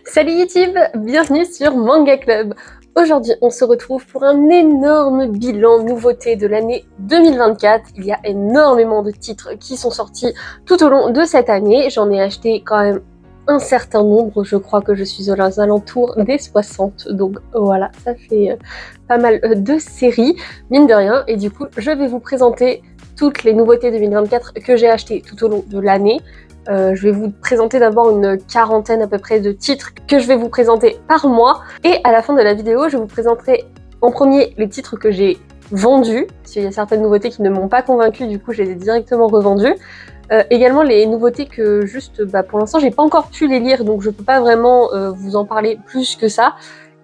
Salut YouTube, bienvenue sur Manga Club. Aujourd'hui, on se retrouve pour un énorme bilan nouveauté de l'année 2024. Il y a énormément de titres qui sont sortis tout au long de cette année. J'en ai acheté quand même un certain nombre. Je crois que je suis aux alentours des 60. Donc voilà, ça fait pas mal de séries, mine de rien. Et du coup, je vais vous présenter toutes les nouveautés 2024 que j'ai achetées tout au long de l'année. Je vais vous présenter d'abord une quarantaine à peu près de titres que je vais vous présenter par mois. Et à la fin de la vidéo, je vous présenterai en premier les titres que j'ai vendus, parce qu'il y a certaines nouveautés qui ne m'ont pas convaincue, du coup je les ai directement revendus. Également les nouveautés que juste, pour l'instant j'ai pas encore pu les lire, donc je peux pas vraiment vous en parler plus que ça.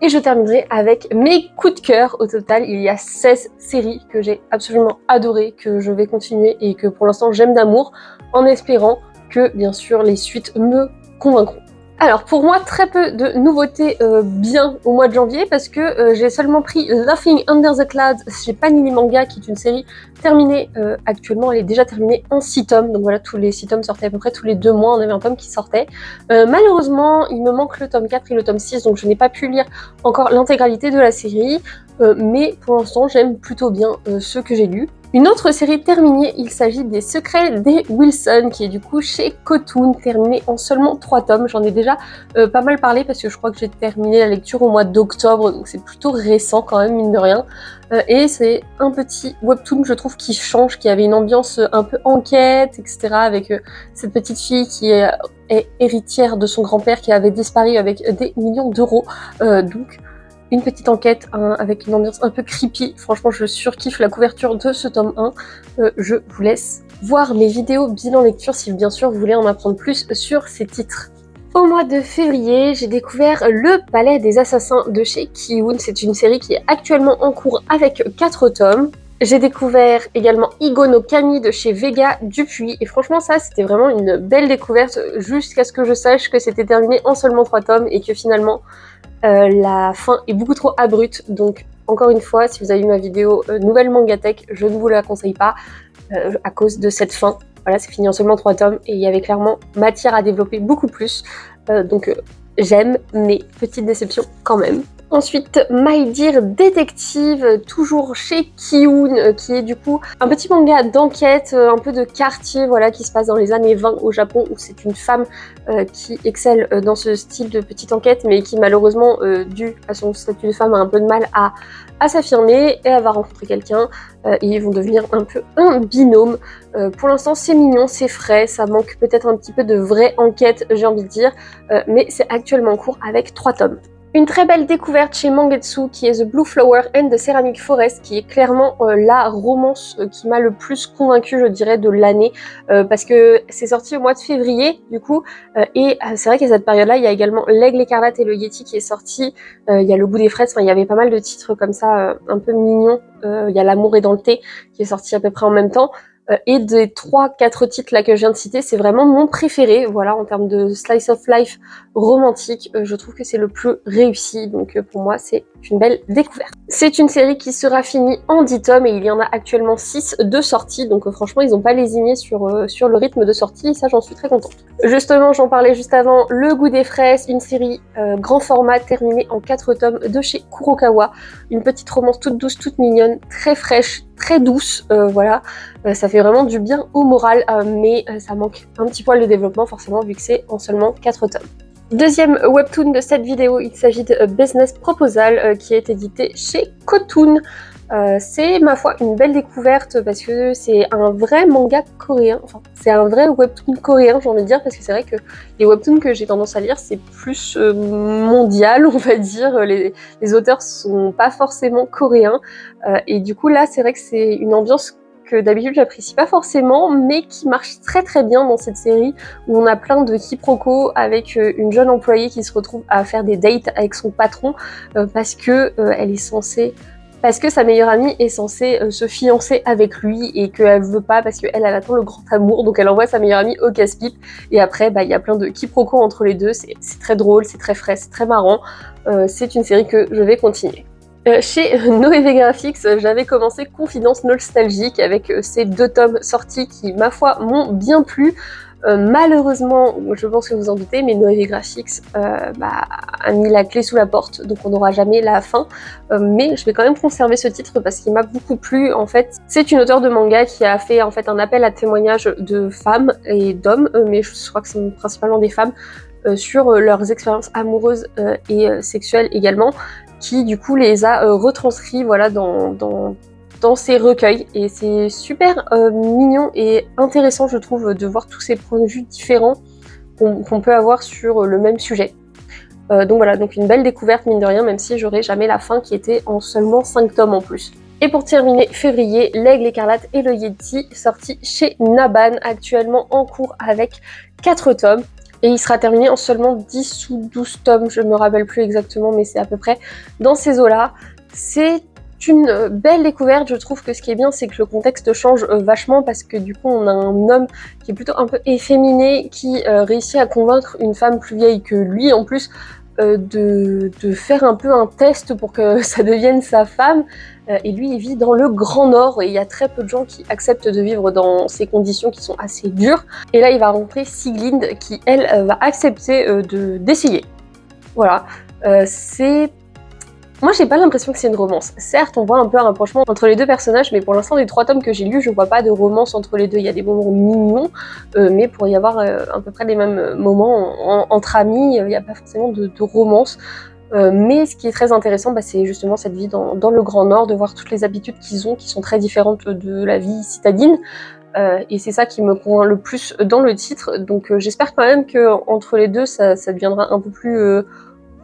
Et je terminerai avec mes coups de cœur. Au total, il y a 16 séries que j'ai absolument adorées, que je vais continuer et que pour l'instant j'aime d'amour, en espérant que bien sûr les suites me convaincront. Alors pour moi, très peu de nouveautés bien au mois de janvier parce que j'ai seulement pris Laughing Under the Clouds chez Panini Manga, qui est une série terminée actuellement. Elle est déjà terminée en 6 tomes, donc voilà, tous les 6 tomes sortaient à peu près tous les 2 mois, on avait un tome qui sortait. Malheureusement, il me manque le tome 4 et le tome 6, donc je n'ai pas pu lire encore l'intégralité de la série, mais pour l'instant j'aime plutôt bien ceux que j'ai lus. Une autre série terminée, il s'agit des Secrets des Wilson, qui est du coup chez Cotoon, terminée en seulement 3 tomes. J'en ai déjà pas mal parlé parce que je crois que j'ai terminé la lecture au mois d'octobre, donc c'est plutôt récent quand même, mine de rien. Et c'est un petit webtoon, je trouve, qui change, qui avait une ambiance un peu enquête, etc. avec cette petite fille qui est héritière de son grand-père qui avait disparu avec des millions d'euros. Donc une petite enquête avec une ambiance un peu creepy. Franchement, je surkiffe la couverture de ce tome 1. Je vous laisse voir mes vidéos bilan lecture si bien sûr vous voulez en apprendre plus sur ces titres. Au mois de février, j'ai découvert Le Palais des Assassins de chez Ki-hoon. C'est une série qui est actuellement en cours avec 4 tomes. J'ai découvert également Igo no Kami de chez Vega Dupuis, et franchement ça c'était vraiment une belle découverte jusqu'à ce que je sache que c'était terminé en seulement 3 tomes et que finalement la fin est beaucoup trop abrupte. Donc encore une fois, si vous avez vu ma vidéo nouvelle Mangatech, je ne vous la conseille pas à cause de cette fin. Voilà, c'est fini en seulement 3 tomes et il y avait clairement matière à développer beaucoup plus. Donc j'aime, mais petite déception quand même. Ensuite, My Dear Detective, toujours chez Ki-hoon, qui est du coup un petit manga d'enquête, un peu de quartier, voilà, qui se passe dans les années 20 au Japon, où c'est une femme qui excelle dans ce style de petite enquête, mais qui malheureusement, dû à son statut de femme, a un peu de mal à s'affirmer, et elle va rencontrer quelqu'un, et ils vont devenir un peu un binôme. Pour l'instant, c'est mignon, c'est frais, ça manque peut-être un petit peu de vraie enquête, j'ai envie de dire, mais c'est actuellement en cours avec 3 tomes. Une très belle découverte chez Mangetsu qui est The Blue Flower and the Ceramic Forest, qui est clairement la romance qui m'a le plus convaincue, je dirais, de l'année, parce que c'est sorti au mois de février du coup, et c'est vrai qu'à cette période-là, il y a également L'Aigle écarlate et le Yeti qui est sorti, il y a Le Goût des fraises, enfin il y avait pas mal de titres comme ça, un peu mignons, il y a L'amour est dans le thé qui est sorti à peu près en même temps. Et des 3-4 titres là que je viens de citer, c'est vraiment mon préféré, voilà, en termes de slice of life romantique, je trouve que c'est le plus réussi, donc pour moi c'est une belle découverte. C'est une série qui sera finie en 10 tomes et il y en a actuellement 6 de sortie, donc franchement ils n'ont pas lésiné sur le rythme de sortie, et ça j'en suis très contente. Justement, j'en parlais juste avant, Le Goût des fraises, une série grand format terminée en 4 tomes de chez Kurokawa, une petite romance toute douce, toute mignonne, très fraîche, très douce, voilà, ça fait vraiment du bien au moral, mais ça manque un petit poil de développement forcément vu que c'est en seulement 4 tomes. Deuxième webtoon de cette vidéo, il s'agit de Business Proposal qui est édité chez Cotoon. C'est ma foi une belle découverte parce que c'est un vrai manga coréen, enfin c'est un vrai webtoon coréen j'ai envie de dire, parce que c'est vrai que les webtoons que j'ai tendance à lire c'est plus mondial on va dire, les auteurs sont pas forcément coréens, et du coup là c'est vrai que c'est une ambiance que d'habitude j'apprécie pas forcément, mais qui marche très très bien dans cette série où on a plein de quiproquos avec une jeune employée qui se retrouve à faire des dates avec son patron parce que elle est censée parce que sa meilleure amie est censée se fiancer avec lui et qu'elle veut pas parce qu'elle attend le grand amour, donc elle envoie sa meilleure amie au casse-pipe, et après il y a plein de quiproquos entre les deux, c'est très drôle, c'est très frais, c'est très marrant, c'est une série que je vais continuer. Chez Noévé Graphics, j'avais commencé Confidence Nostalgique avec ces 2 tomes sortis qui, ma foi, m'ont bien plu. Malheureusement, je pense que vous en doutez, mais Noévé Graphics a mis la clé sous la porte, donc on n'aura jamais la fin. Mais je vais quand même conserver ce titre parce qu'il m'a beaucoup plu. En fait, c'est une auteure de manga qui a fait en fait un appel à témoignages de femmes et d'hommes, mais je crois que c'est principalement des femmes, sur leurs expériences amoureuses et sexuelles également, qui du coup les a retranscrits voilà, dans ces recueils, et c'est super mignon et intéressant je trouve de voir tous ces points de vue différents qu'on peut avoir sur le même sujet. Donc voilà, donc une belle découverte mine de rien, même si j'aurai jamais la fin qui était en seulement 5 tomes en plus. Et pour terminer février, L'Aigle écarlate et le Yeti, sorti chez Naban, actuellement en cours avec 4 tomes. Et il sera terminé en seulement 10 ou 12 tomes, je me rappelle plus exactement, mais c'est à peu près dans ces eaux-là. C'est une belle découverte, je trouve que ce qui est bien, c'est que le contexte change vachement, parce que du coup on a un homme qui est plutôt un peu efféminé, qui réussit à convaincre une femme plus vieille que lui en plus, de faire un peu un test pour que ça devienne sa femme, et lui il vit dans le Grand Nord et il y a très peu de gens qui acceptent de vivre dans ces conditions qui sont assez dures, et là il va rencontrer Sieglinde qui elle va accepter d'essayer. Voilà, moi j'ai pas l'impression que c'est une romance. Certes on voit un peu un rapprochement entre les deux personnages, mais pour l'instant des 3 tomes que j'ai lus je vois pas de romance entre les deux. Il y a des moments mignons, mais pour y avoir à peu près les mêmes moments entre amis, il n'y a pas forcément de romance. Mais ce qui est très intéressant, c'est justement cette vie dans le Grand Nord, de voir toutes les habitudes qu'ils ont, qui sont très différentes de la vie citadine. Et c'est ça qui me convainc le plus dans le titre. Donc j'espère quand même que entre les deux, ça deviendra un peu plus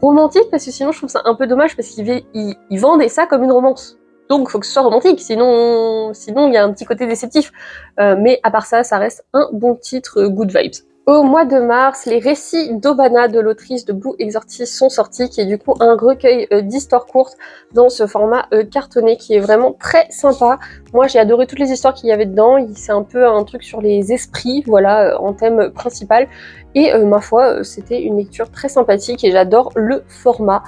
romantique, parce que sinon je trouve ça un peu dommage, parce qu'ils vendaient ça comme une romance. Donc il faut que ce soit romantique, sinon il y a un petit côté déceptif. Mais à part ça, ça reste un bon titre good vibes. Au mois de mars, les récits d'Obana de l'autrice de Blue Exorcist sont sortis, qui est du coup un recueil d'histoires courtes dans ce format cartonné qui est vraiment très sympa. Moi j'ai adoré toutes les histoires qu'il y avait dedans, c'est un peu un truc sur les esprits, voilà, en thème principal. Et ma foi, c'était une lecture très sympathique et j'adore le format.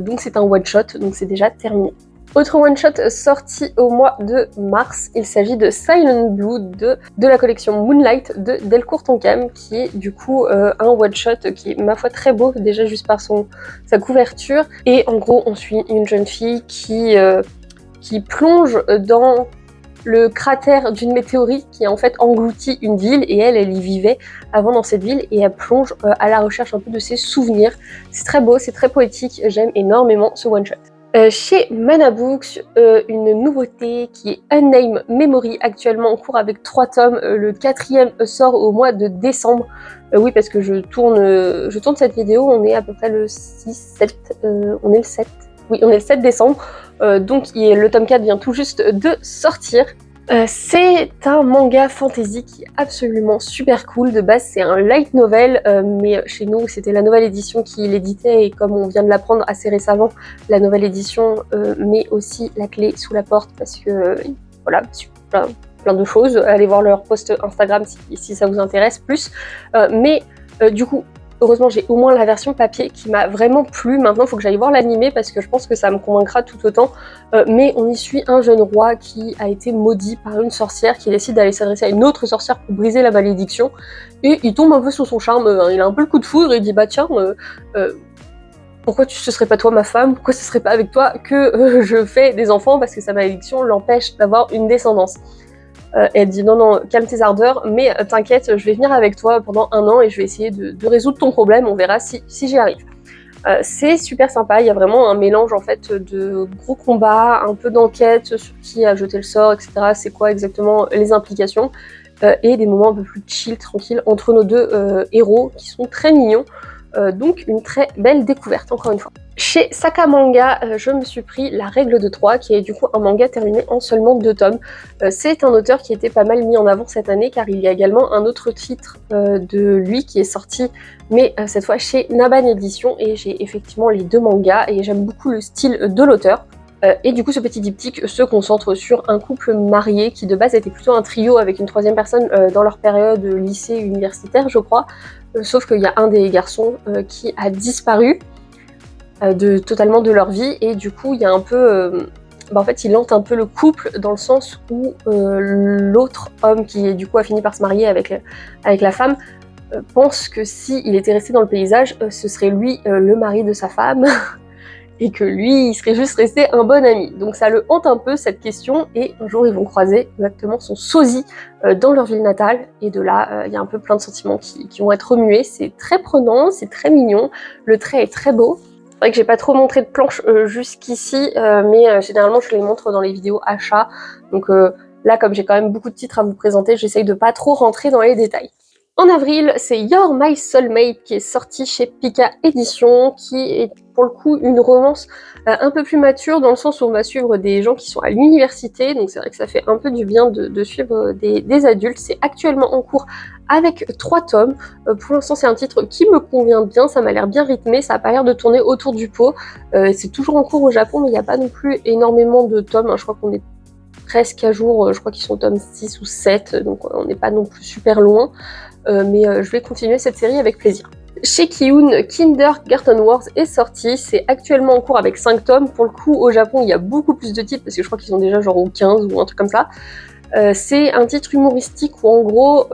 Donc c'est un one-shot, donc c'est déjà terminé. Autre one-shot sorti au mois de mars, il s'agit de Silent Blue de la collection Moonlight de Delcourt Tonkam, qui est du coup un one-shot qui est ma foi très beau, déjà juste par sa couverture. Et en gros on suit une jeune fille qui plonge dans le cratère d'une météorite qui a en fait englouti une ville, et elle y vivait avant dans cette ville, et elle plonge à la recherche un peu de ses souvenirs. C'est très beau, c'est très poétique, j'aime énormément ce one-shot. Chez Mana Books, une nouveauté qui est Unnamed Memory, actuellement en cours avec 3 tomes. Le 4e sort au mois de décembre. Oui, parce que je tourne cette vidéo, on est à peu près le 6-7, on est le 7. Oui, on est le 7 décembre, donc le tome 4 vient tout juste de sortir. C'est un manga fantasy qui est absolument super cool. De base c'est un light novel, mais chez nous c'était la nouvelle édition qui l'éditait, et comme on vient de l'apprendre assez récemment, la nouvelle édition met aussi la clé sous la porte, parce que voilà, plein de choses. Allez voir leur post Instagram si ça vous intéresse plus. Mais du coup, heureusement j'ai au moins la version papier qui m'a vraiment plu. Maintenant il faut que j'aille voir l'animé, parce que je pense que ça me convaincra tout autant. Mais on y suit un jeune roi qui a été maudit par une sorcière, qui décide d'aller s'adresser à une autre sorcière pour briser la malédiction. Et il tombe un peu sous son charme, il a un peu le coup de foudre, et il dit bah tiens, pourquoi ce serait pas toi ma femme, pourquoi ce serait pas avec toi que je fais des enfants, parce que sa malédiction l'empêche d'avoir une descendance. Et elle dit non, calme tes ardeurs, mais t'inquiète, je vais venir avec toi pendant 1 an et je vais essayer de résoudre ton problème, on verra si j'y arrive. C'est super sympa, il y a vraiment un mélange en fait de gros combats, un peu d'enquête sur qui a jeté le sort, etc. C'est quoi exactement les implications, et des moments un peu plus chill, tranquilles entre nos deux héros qui sont très mignons. Donc une très belle découverte encore une fois. Chez Sakamanga, je me suis pris La Règle de 3, qui est du coup un manga terminé en seulement 2 tomes. C'est un auteur qui était pas mal mis en avant cette année, car il y a également un autre titre de lui qui est sorti, mais cette fois chez Naban Édition, et j'ai effectivement les 2 mangas et j'aime beaucoup le style de l'auteur. Et du coup ce petit diptyque se concentre sur un couple marié qui de base était plutôt un trio avec une 3e personne dans leur période lycée universitaire je crois, sauf qu'il y a un des garçons qui a disparu totalement de leur vie, et du coup il y a un peu en fait il hante un peu le couple dans le sens où l'autre homme qui du coup a fini par se marier avec la femme pense que s'il était resté dans le paysage, ce serait lui le mari de sa femme et que lui il serait juste resté un bon ami. Donc ça le hante un peu cette question et un jour ils vont croiser exactement son sosie dans leur ville natale et de là il y a un peu plein de sentiments qui vont être remués. C'est très prenant, c'est très mignon, le trait est très beau. C'est vrai que j'ai pas trop montré de planches jusqu'ici, mais généralement je les montre dans les vidéos achats. Donc là, comme j'ai quand même beaucoup de titres à vous présenter, j'essaye de pas trop rentrer dans les détails. En avril, c'est You're My Soulmate qui est sorti chez Pika Éditions, qui est pour le coup une romance un peu plus mature dans le sens où on va suivre des gens qui sont à l'université, donc c'est vrai que ça fait un peu du bien de suivre des adultes. C'est actuellement en cours avec 3 tomes. Pour l'instant c'est un titre qui me convient bien, ça m'a l'air bien rythmé, ça a pas l'air de tourner autour du pot. C'est toujours en cours au Japon mais il n'y a pas non plus énormément de tomes, hein. Je crois qu'on est presque à jour, je crois qu'ils sont au tome 6 ou 7, donc on n'est pas non plus super loin. Mais je vais continuer cette série avec plaisir. Chez Kiun, Kindergarten Wars est sorti, c'est actuellement en cours avec 5 tomes. Pour le coup, au Japon, il y a beaucoup plus de titres, parce que je crois qu'ils sont déjà genre au 15 ou un truc comme ça. C'est un titre humoristique où en gros,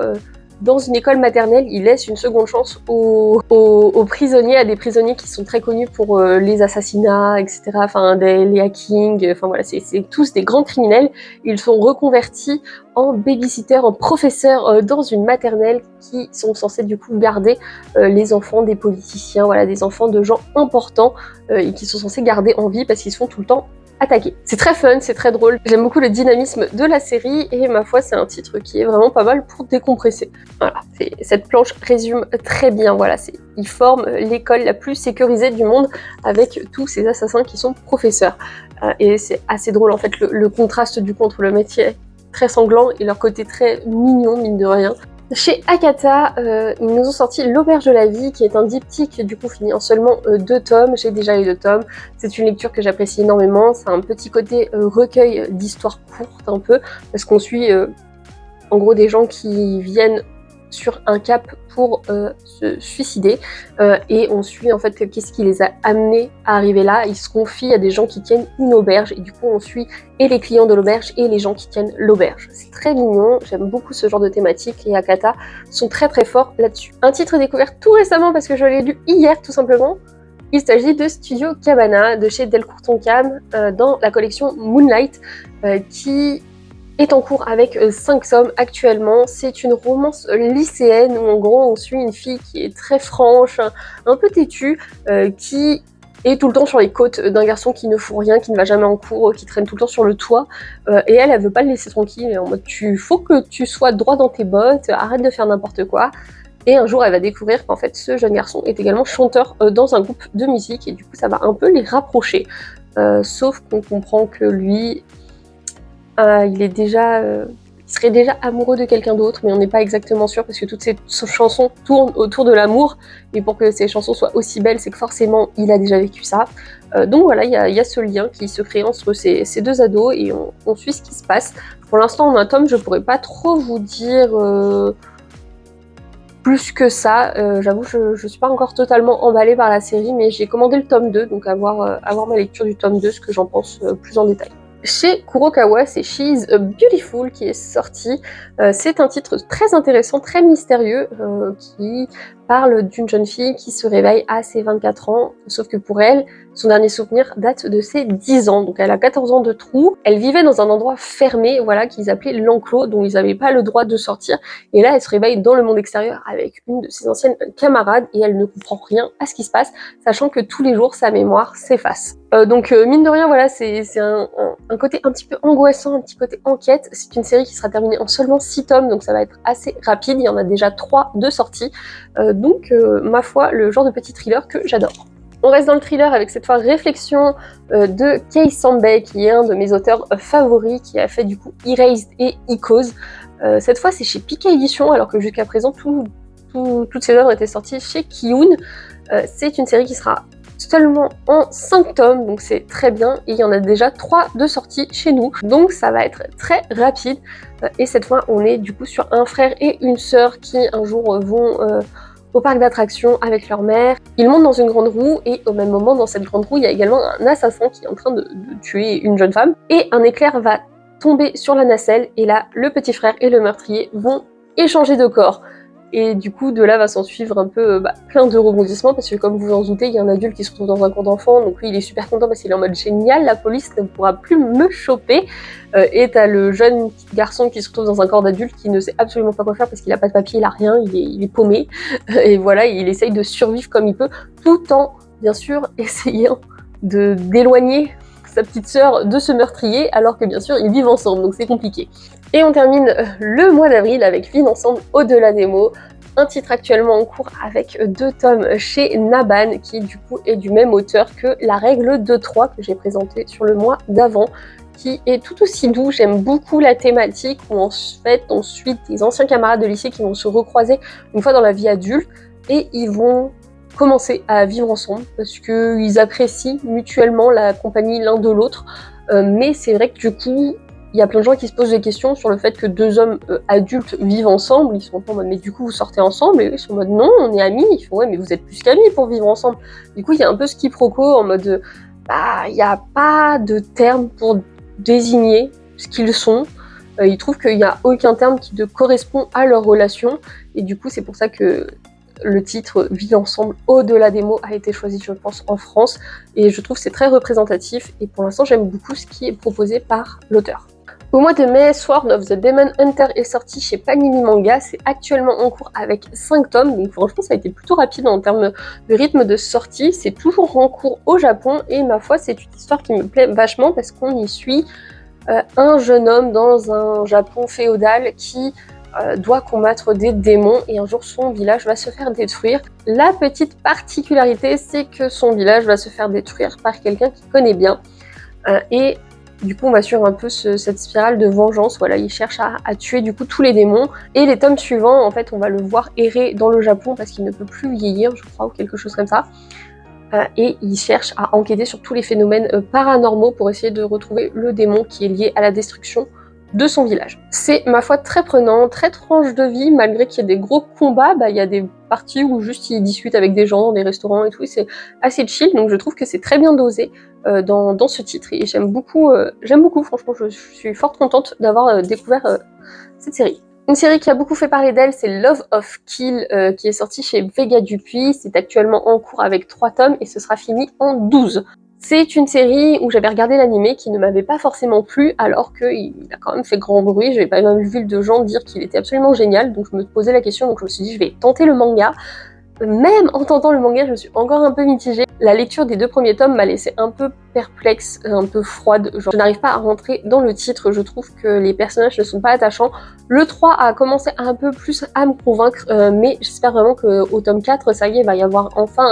dans une école maternelle, il laisse une seconde chance aux prisonniers, à des prisonniers qui sont très connus pour les assassinats, etc. Enfin, les hackings, enfin voilà, c'est tous des grands criminels. Ils sont reconvertis en babysitter, en professeurs dans une maternelle qui sont censés du coup garder les enfants des politiciens, voilà, des enfants de gens importants et qui sont censés garder en vie parce qu'ils se font tout le temps attaquer. C'est très fun, c'est très drôle, j'aime beaucoup le dynamisme de la série et ma foi c'est un titre qui est vraiment pas mal pour décompresser. Voilà, cette planche résume très bien, voilà, il forme l'école la plus sécurisée du monde avec tous ces assassins qui sont professeurs. Et c'est assez drôle en fait le contraste du coup entre le métier très sanglant et leur côté très mignon mine de rien. Chez Akata, ils nous ont sorti L'Auberge de la Vie, qui est un diptyque du coup fini en seulement 2 tomes. J'ai déjà les 2 tomes. C'est une lecture que j'apprécie énormément. C'est un petit côté recueil d'histoires courtes un peu, parce qu'on suit en gros des gens qui viennent sur un cap pour se suicider et on suit en fait qu'est-ce qui les a amenés à arriver là. Ils se confient à des gens qui tiennent une auberge et du coup on suit et les clients de l'auberge et les gens qui tiennent l'auberge. C'est très mignon, j'aime beaucoup ce genre de thématique et Akata sont très très forts là-dessus. Un titre découvert tout récemment parce que je l'ai lu hier tout simplement. Il s'agit de Studio Cabana de chez Delcourt Tonkam dans la collection Moonlight qui est en cours avec 5 tomes actuellement. C'est une romance lycéenne où en gros on suit une fille qui est très franche, un peu têtue, qui est tout le temps sur les côtes d'un garçon qui ne fout rien, qui ne va jamais en cours, qui traîne tout le temps sur le toit, et elle veut pas le laisser tranquille, elle est en mode faut que tu sois droit dans tes bottes, arrête de faire n'importe quoi. Et un jour elle va découvrir qu'en fait ce jeune garçon est également chanteur dans un groupe de musique et du coup ça va un peu les rapprocher, sauf qu'on comprend que lui il serait déjà amoureux de quelqu'un d'autre, mais on n'est pas exactement sûr parce que toutes ces chansons tournent autour de l'amour. Et pour que ces chansons soient aussi belles, c'est que forcément il a déjà vécu ça. Donc voilà, il y a ce lien qui se crée entre ces 2 ados et on suit ce qui se passe. Pour l'instant, en un tome, je pourrais pas trop vous dire plus que ça. J'avoue, je suis pas encore totalement emballée par la série, mais j'ai commandé le tome 2, donc à voir ma lecture du tome 2, ce que j'en pense plus en détail. Chez Kurokawa, c'est She's Beautiful qui est sorti. C'est un titre très intéressant, très mystérieux, qui parle d'une jeune fille qui se réveille à ses 24 ans, sauf que pour elle, son dernier souvenir date de ses 10 ans, donc elle a 14 ans de trou. Elle vivait dans un endroit fermé, voilà, qu'ils appelaient l'enclos, dont ils n'avaient pas le droit de sortir, et là elle se réveille dans le monde extérieur avec une de ses anciennes camarades, et elle ne comprend rien à ce qui se passe, sachant que tous les jours sa mémoire s'efface. Donc mine de rien, voilà, c'est un côté un petit peu angoissant, un petit côté enquête. C'est une série qui sera terminée en seulement 6 tomes, donc ça va être assez rapide, il y en a déjà 3 de sortie, donc ma foi, le genre de petit thriller que j'adore. On reste dans le thriller avec cette fois Réflexion de Kei Sanbei, qui est un de mes auteurs favoris, qui a fait du coup Erased et Icos. Cette fois c'est chez Pika Éditions, alors que jusqu'à présent toutes ces œuvres étaient sorties chez Kiun. C'est une série qui sera seulement en 5 tomes, donc c'est très bien, et il y en a déjà 3 de sortie chez nous, donc ça va être très rapide, et cette fois on est du coup sur un frère et une sœur qui un jour vont au parc d'attractions avec leur mère. Ils montent dans une grande roue et au même moment dans cette grande roue il y a également un assassin qui est en train de tuer une jeune femme et un éclair va tomber sur la nacelle et là le petit frère et le meurtrier vont échanger de corps. Et du coup, de là va s'en suivre un peu plein de rebondissements, parce que comme vous en doutez, il y a un adulte qui se retrouve dans un camp d'enfants, donc lui il est super content parce qu'il est en mode génial, la police ne pourra plus me choper. Et t'as le jeune garçon qui se retrouve dans un corps d'adulte qui ne sait absolument pas quoi faire parce qu'il a pas de papier, il a rien, il est paumé. Et voilà, il essaye de survivre comme il peut, tout en, bien sûr, essayant d'éloigner sa petite sœur de ce meurtrier, alors que bien sûr ils vivent ensemble, donc c'est compliqué. Et on termine le mois d'avril avec Vivre ensemble au-delà des mots, un titre actuellement en cours avec 2 tomes chez Naban, qui du coup est du même auteur que La règle 2-3 que j'ai présenté sur le mois d'avant, qui est tout aussi doux. J'aime beaucoup la thématique où en fait on suit des anciens camarades de lycée qui vont se recroiser une fois dans la vie adulte et ils vont commencer à vivre ensemble parce qu'ils apprécient mutuellement la compagnie l'un de l'autre, mais c'est vrai que du coup il y a plein de gens qui se posent des questions sur le fait que 2 hommes adultes vivent ensemble. Ils sont en mode mais du coup vous sortez ensemble, et eux ils sont en mode non on est amis. Ils font ouais mais vous êtes plus qu'amis pour vivre ensemble. Du coup il y a un peu ce quiproquo en mode il n'y a pas de terme pour désigner ce qu'ils sont. Ils trouvent qu'il n'y a aucun terme qui ne correspond à leur relation et du coup c'est pour ça que le titre Vivre ensemble au-delà des mots a été choisi, je pense, en France, et je trouve que c'est très représentatif, et pour l'instant j'aime beaucoup ce qui est proposé par l'auteur. Au mois de mai, Sword of the Demon Hunter est sorti chez Panini Manga, c'est actuellement en cours avec 5 tomes, donc franchement ça a été plutôt rapide en termes de rythme de sortie, c'est toujours en cours au Japon, et ma foi c'est une histoire qui me plaît vachement parce qu'on y suit un jeune homme dans un Japon féodal qui doit combattre des démons et un jour son village va se faire détruire. La petite particularité c'est que son village va se faire détruire par quelqu'un qu'il connaît bien et du coup on va suivre un peu cette spirale de vengeance. Voilà, il cherche à tuer du coup tous les démons et les tomes suivants en fait on va le voir errer dans le Japon parce qu'il ne peut plus vieillir je crois ou quelque chose comme ça. Et il cherche à enquêter sur tous les phénomènes paranormaux pour essayer de retrouver le démon qui est lié à la destruction de son village. C'est ma foi très prenant, très tranche de vie, malgré qu'il y ait des gros combats, il y a des parties où juste il discute avec des gens dans des restaurants et tout, c'est assez chill, donc je trouve que c'est très bien dosé dans ce titre, et j'aime beaucoup, franchement je suis fort contente d'avoir découvert cette série. Une série qui a beaucoup fait parler d'elle, c'est Love of Kill, qui est sortie chez Vega Dupuis, c'est actuellement en cours avec 3 tomes, et ce sera fini en 12. C'est une série où j'avais regardé l'animé qui ne m'avait pas forcément plu alors qu'il a quand même fait grand bruit, j'avais pas même vu de gens dire qu'il était absolument génial, donc je me posais la question, donc je me suis dit je vais tenter le manga. Même en tentant le manga, je me suis encore un peu mitigée. La lecture des 2 premiers tomes m'a laissé un peu perplexe, un peu froide, genre je n'arrive pas à rentrer dans le titre, je trouve que les personnages ne sont pas attachants. Le 3 a commencé un peu plus à me convaincre, mais j'espère vraiment qu'au tome 4, ça y est, il va y avoir enfin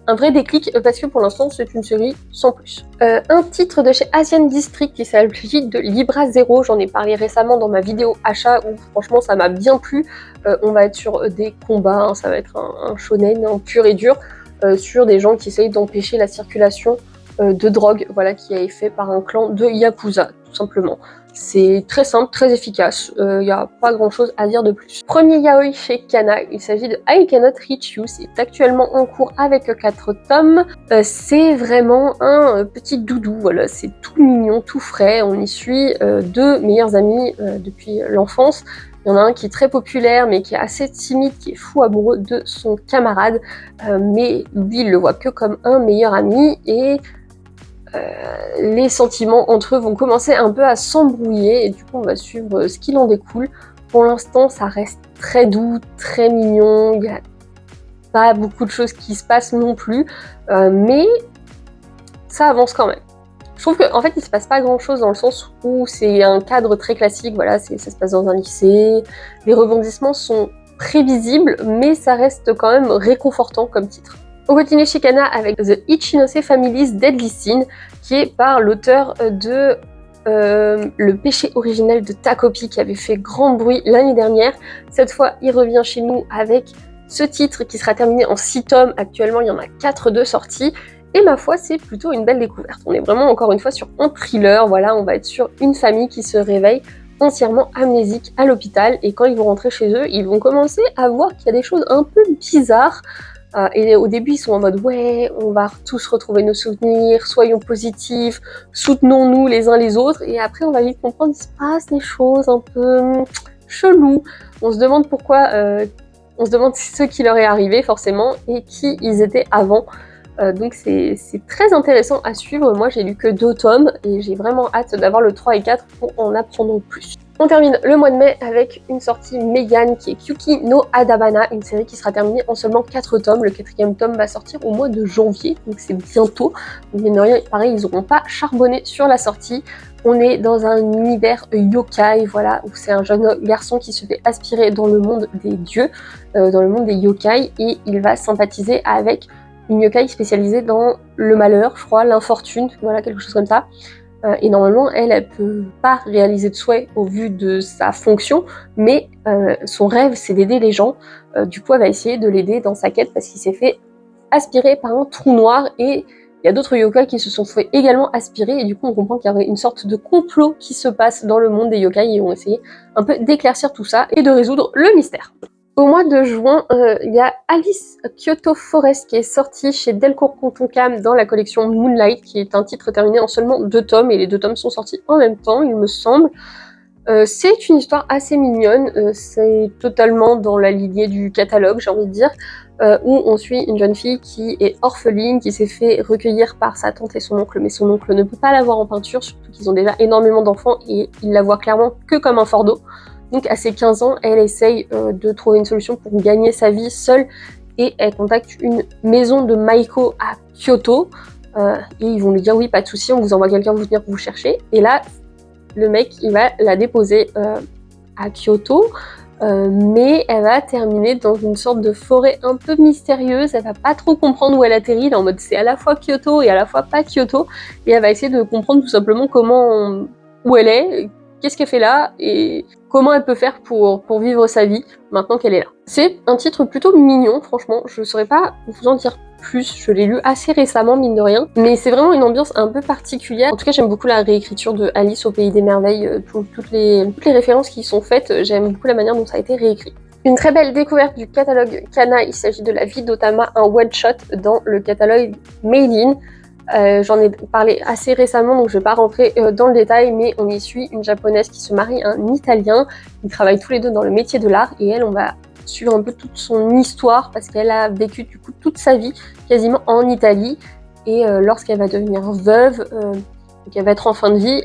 un vrai déclic parce que pour l'instant c'est une série sans plus. Un titre de chez Asian District qui s'agit de Libra Zero, j'en ai parlé récemment dans ma vidéo achat où franchement ça m'a bien plu. On va être sur des combats, hein, ça va être un shonen en pur et dur sur des gens qui essayent d'empêcher la circulation de drogue, voilà, qui est fait par un clan de Yakuza tout simplement. C'est très simple, très efficace, il n'y a pas grand chose à dire de plus. Premier yaoi chez Kana, il s'agit de I Cannot Reach You, c'est actuellement en cours avec 4 tomes. C'est vraiment un petit doudou, voilà, c'est tout mignon, tout frais, on y suit 2 meilleurs amis depuis l'enfance. Il y en a un qui est très populaire mais qui est assez timide, qui est fou amoureux de son camarade, mais lui il le voit que comme un meilleur ami et les sentiments entre eux vont commencer un peu à s'embrouiller et du coup on va suivre ce qu'il en découle. Pour l'instant ça reste très doux, très mignon, il n'y a pas beaucoup de choses qui se passent non plus, mais ça avance quand même. Je trouve qu'en fait il se passe pas grand chose dans le sens où c'est un cadre très classique, voilà, ça se passe dans un lycée, les rebondissements sont prévisibles mais ça reste quand même réconfortant comme titre. On continue chez Kana avec The Ichinose Family's Deadly Sin, qui est par l'auteur de Le péché originel de Takopi, qui avait fait grand bruit l'année dernière. Cette fois, il revient chez nous avec ce titre qui sera terminé en 6 tomes. Actuellement, il y en a 4 de sortie. Et ma foi, c'est plutôt une belle découverte. On est vraiment, encore une fois, sur un thriller. Voilà, on va être sur une famille qui se réveille entièrement amnésiques à l'hôpital et quand ils vont rentrer chez eux, ils vont commencer à voir qu'il y a des choses un peu bizarres. Et au début, ils sont en mode « ouais, on va tous retrouver nos souvenirs, soyons positifs, soutenons-nous les uns les autres ». Et après, on va vite comprendre qu'il se passe des choses un peu cheloues. On se demande pourquoi, on se demande ce qui leur est arrivé forcément et qui ils étaient avant. Donc c'est très intéressant à suivre. Moi, j'ai lu que 2 tomes et j'ai vraiment hâte d'avoir le 3 et 4 pour en apprendre plus. On termine le mois de mai avec une sortie Megan qui est Kyuki no Adabana, une série qui sera terminée en seulement 4 tomes. Le 4e tome va sortir au mois de janvier, donc c'est bientôt. Mais de rien, pareil, ils n'auront pas charbonné sur la sortie. On est dans un univers yokai, voilà, où c'est un jeune garçon qui se fait aspirer dans le monde des dieux, dans le monde des yokai, et il va sympathiser avec une yokai spécialisée dans le malheur, je crois, l'infortune, voilà, quelque chose comme ça. Et normalement, elle peut pas réaliser de souhait au vu de sa fonction, mais son rêve, c'est d'aider les gens. Du coup, elle va essayer de l'aider dans sa quête parce qu'il s'est fait aspirer par un trou noir et il y a d'autres yokai qui se sont fait également aspirer et du coup, on comprend qu'il y aurait une sorte de complot qui se passe dans le monde des yokai et ils vont essayer un peu d'éclaircir tout ça et de résoudre le mystère. Au mois de juin, il y a Alice Kyoto Forest qui est sorti chez Delcourt Canton-Cam dans la collection Moonlight, qui est un titre terminé en seulement 2 tomes, et les 2 tomes sont sortis en même temps, il me semble. C'est une histoire assez mignonne, c'est totalement dans la lignée du catalogue, j'ai envie de dire, où on suit une jeune fille qui est orpheline, qui s'est fait recueillir par sa tante et son oncle, mais son oncle ne peut pas la voir en peinture, surtout qu'ils ont déjà énormément d'enfants, et il la voit clairement que comme un fardeau. Donc à ses 15 ans, elle essaye de trouver une solution pour gagner sa vie seule et elle contacte une maison de Maiko à Kyoto et ils vont lui dire oui, pas de souci, on vous envoie quelqu'un pour venir vous chercher. Et là, le mec, il va la déposer à Kyoto, mais elle va terminer dans une sorte de forêt un peu mystérieuse. Elle va pas trop comprendre où elle atterrit, elle est en mode c'est à la fois Kyoto et à la fois pas Kyoto, et elle va essayer de comprendre tout simplement où elle est, qu'est-ce qu'elle fait là et comment elle peut faire pour vivre sa vie maintenant qu'elle est là. C'est un titre plutôt mignon, franchement, je saurais pas vous en dire plus, je l'ai lu assez récemment mine de rien, mais c'est vraiment une ambiance un peu particulière. En tout cas, j'aime beaucoup la réécriture de Alice au Pays des Merveilles, toutes les références qui y sont faites, j'aime beaucoup la manière dont ça a été réécrit. Une très belle découverte du catalogue Kana, il s'agit de La vie d'Otama, un one-shot dans le catalogue Meilin. J'en ai parlé assez récemment, donc je vais pas rentrer dans le détail, mais on y suit une japonaise qui se marie à un italien. Ils travaillent tous les deux dans le métier de l'art et elle, on va suivre un peu toute son histoire parce qu'elle a vécu du coup toute sa vie quasiment en Italie et lorsqu'elle va devenir veuve, donc elle va être en fin de vie,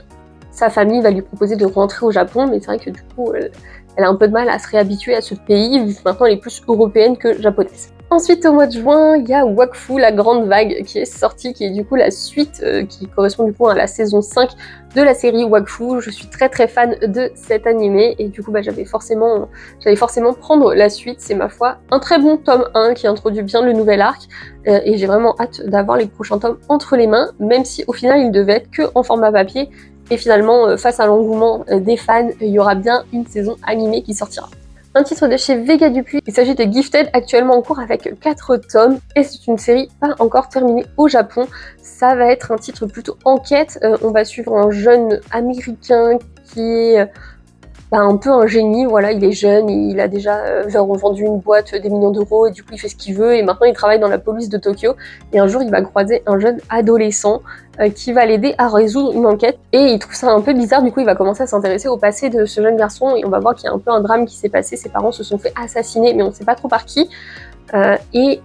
sa famille va lui proposer de rentrer au Japon, mais c'est vrai que du coup elle a un peu de mal à se réhabituer à ce pays vu que maintenant elle est plus européenne que japonaise. Ensuite, au mois de juin, il y a Wakfu, la grande vague, qui est sortie, qui est du coup la suite, qui correspond du coup à la saison 5 de la série Wakfu. Je suis très très fan de cet animé, et du coup j'allais forcément prendre la suite. C'est ma foi un très bon tome 1 qui introduit bien le nouvel arc, et j'ai vraiment hâte d'avoir les prochains tomes entre les mains, même si au final il devait être que en format papier, et finalement, face à l'engouement des fans, il y aura bien une saison animée qui sortira. Un titre de chez Vega Dupuis, il s'agit de Gifted, actuellement en cours avec 4 tomes, et c'est une série pas encore terminée au Japon. Ça va être un titre plutôt enquête, on va suivre un jeune américain qui est un peu un génie, voilà, il est jeune, il a déjà vendu une boîte des millions d'euros, et du coup il fait ce qu'il veut, et maintenant il travaille dans la police de Tokyo, et un jour il va croiser un jeune adolescent qui va l'aider à résoudre une enquête, et il trouve ça un peu bizarre, du coup il va commencer à s'intéresser au passé de ce jeune garçon, et on va voir qu'il y a un peu un drame qui s'est passé, ses parents se sont fait assassiner, mais on sait pas trop par qui, et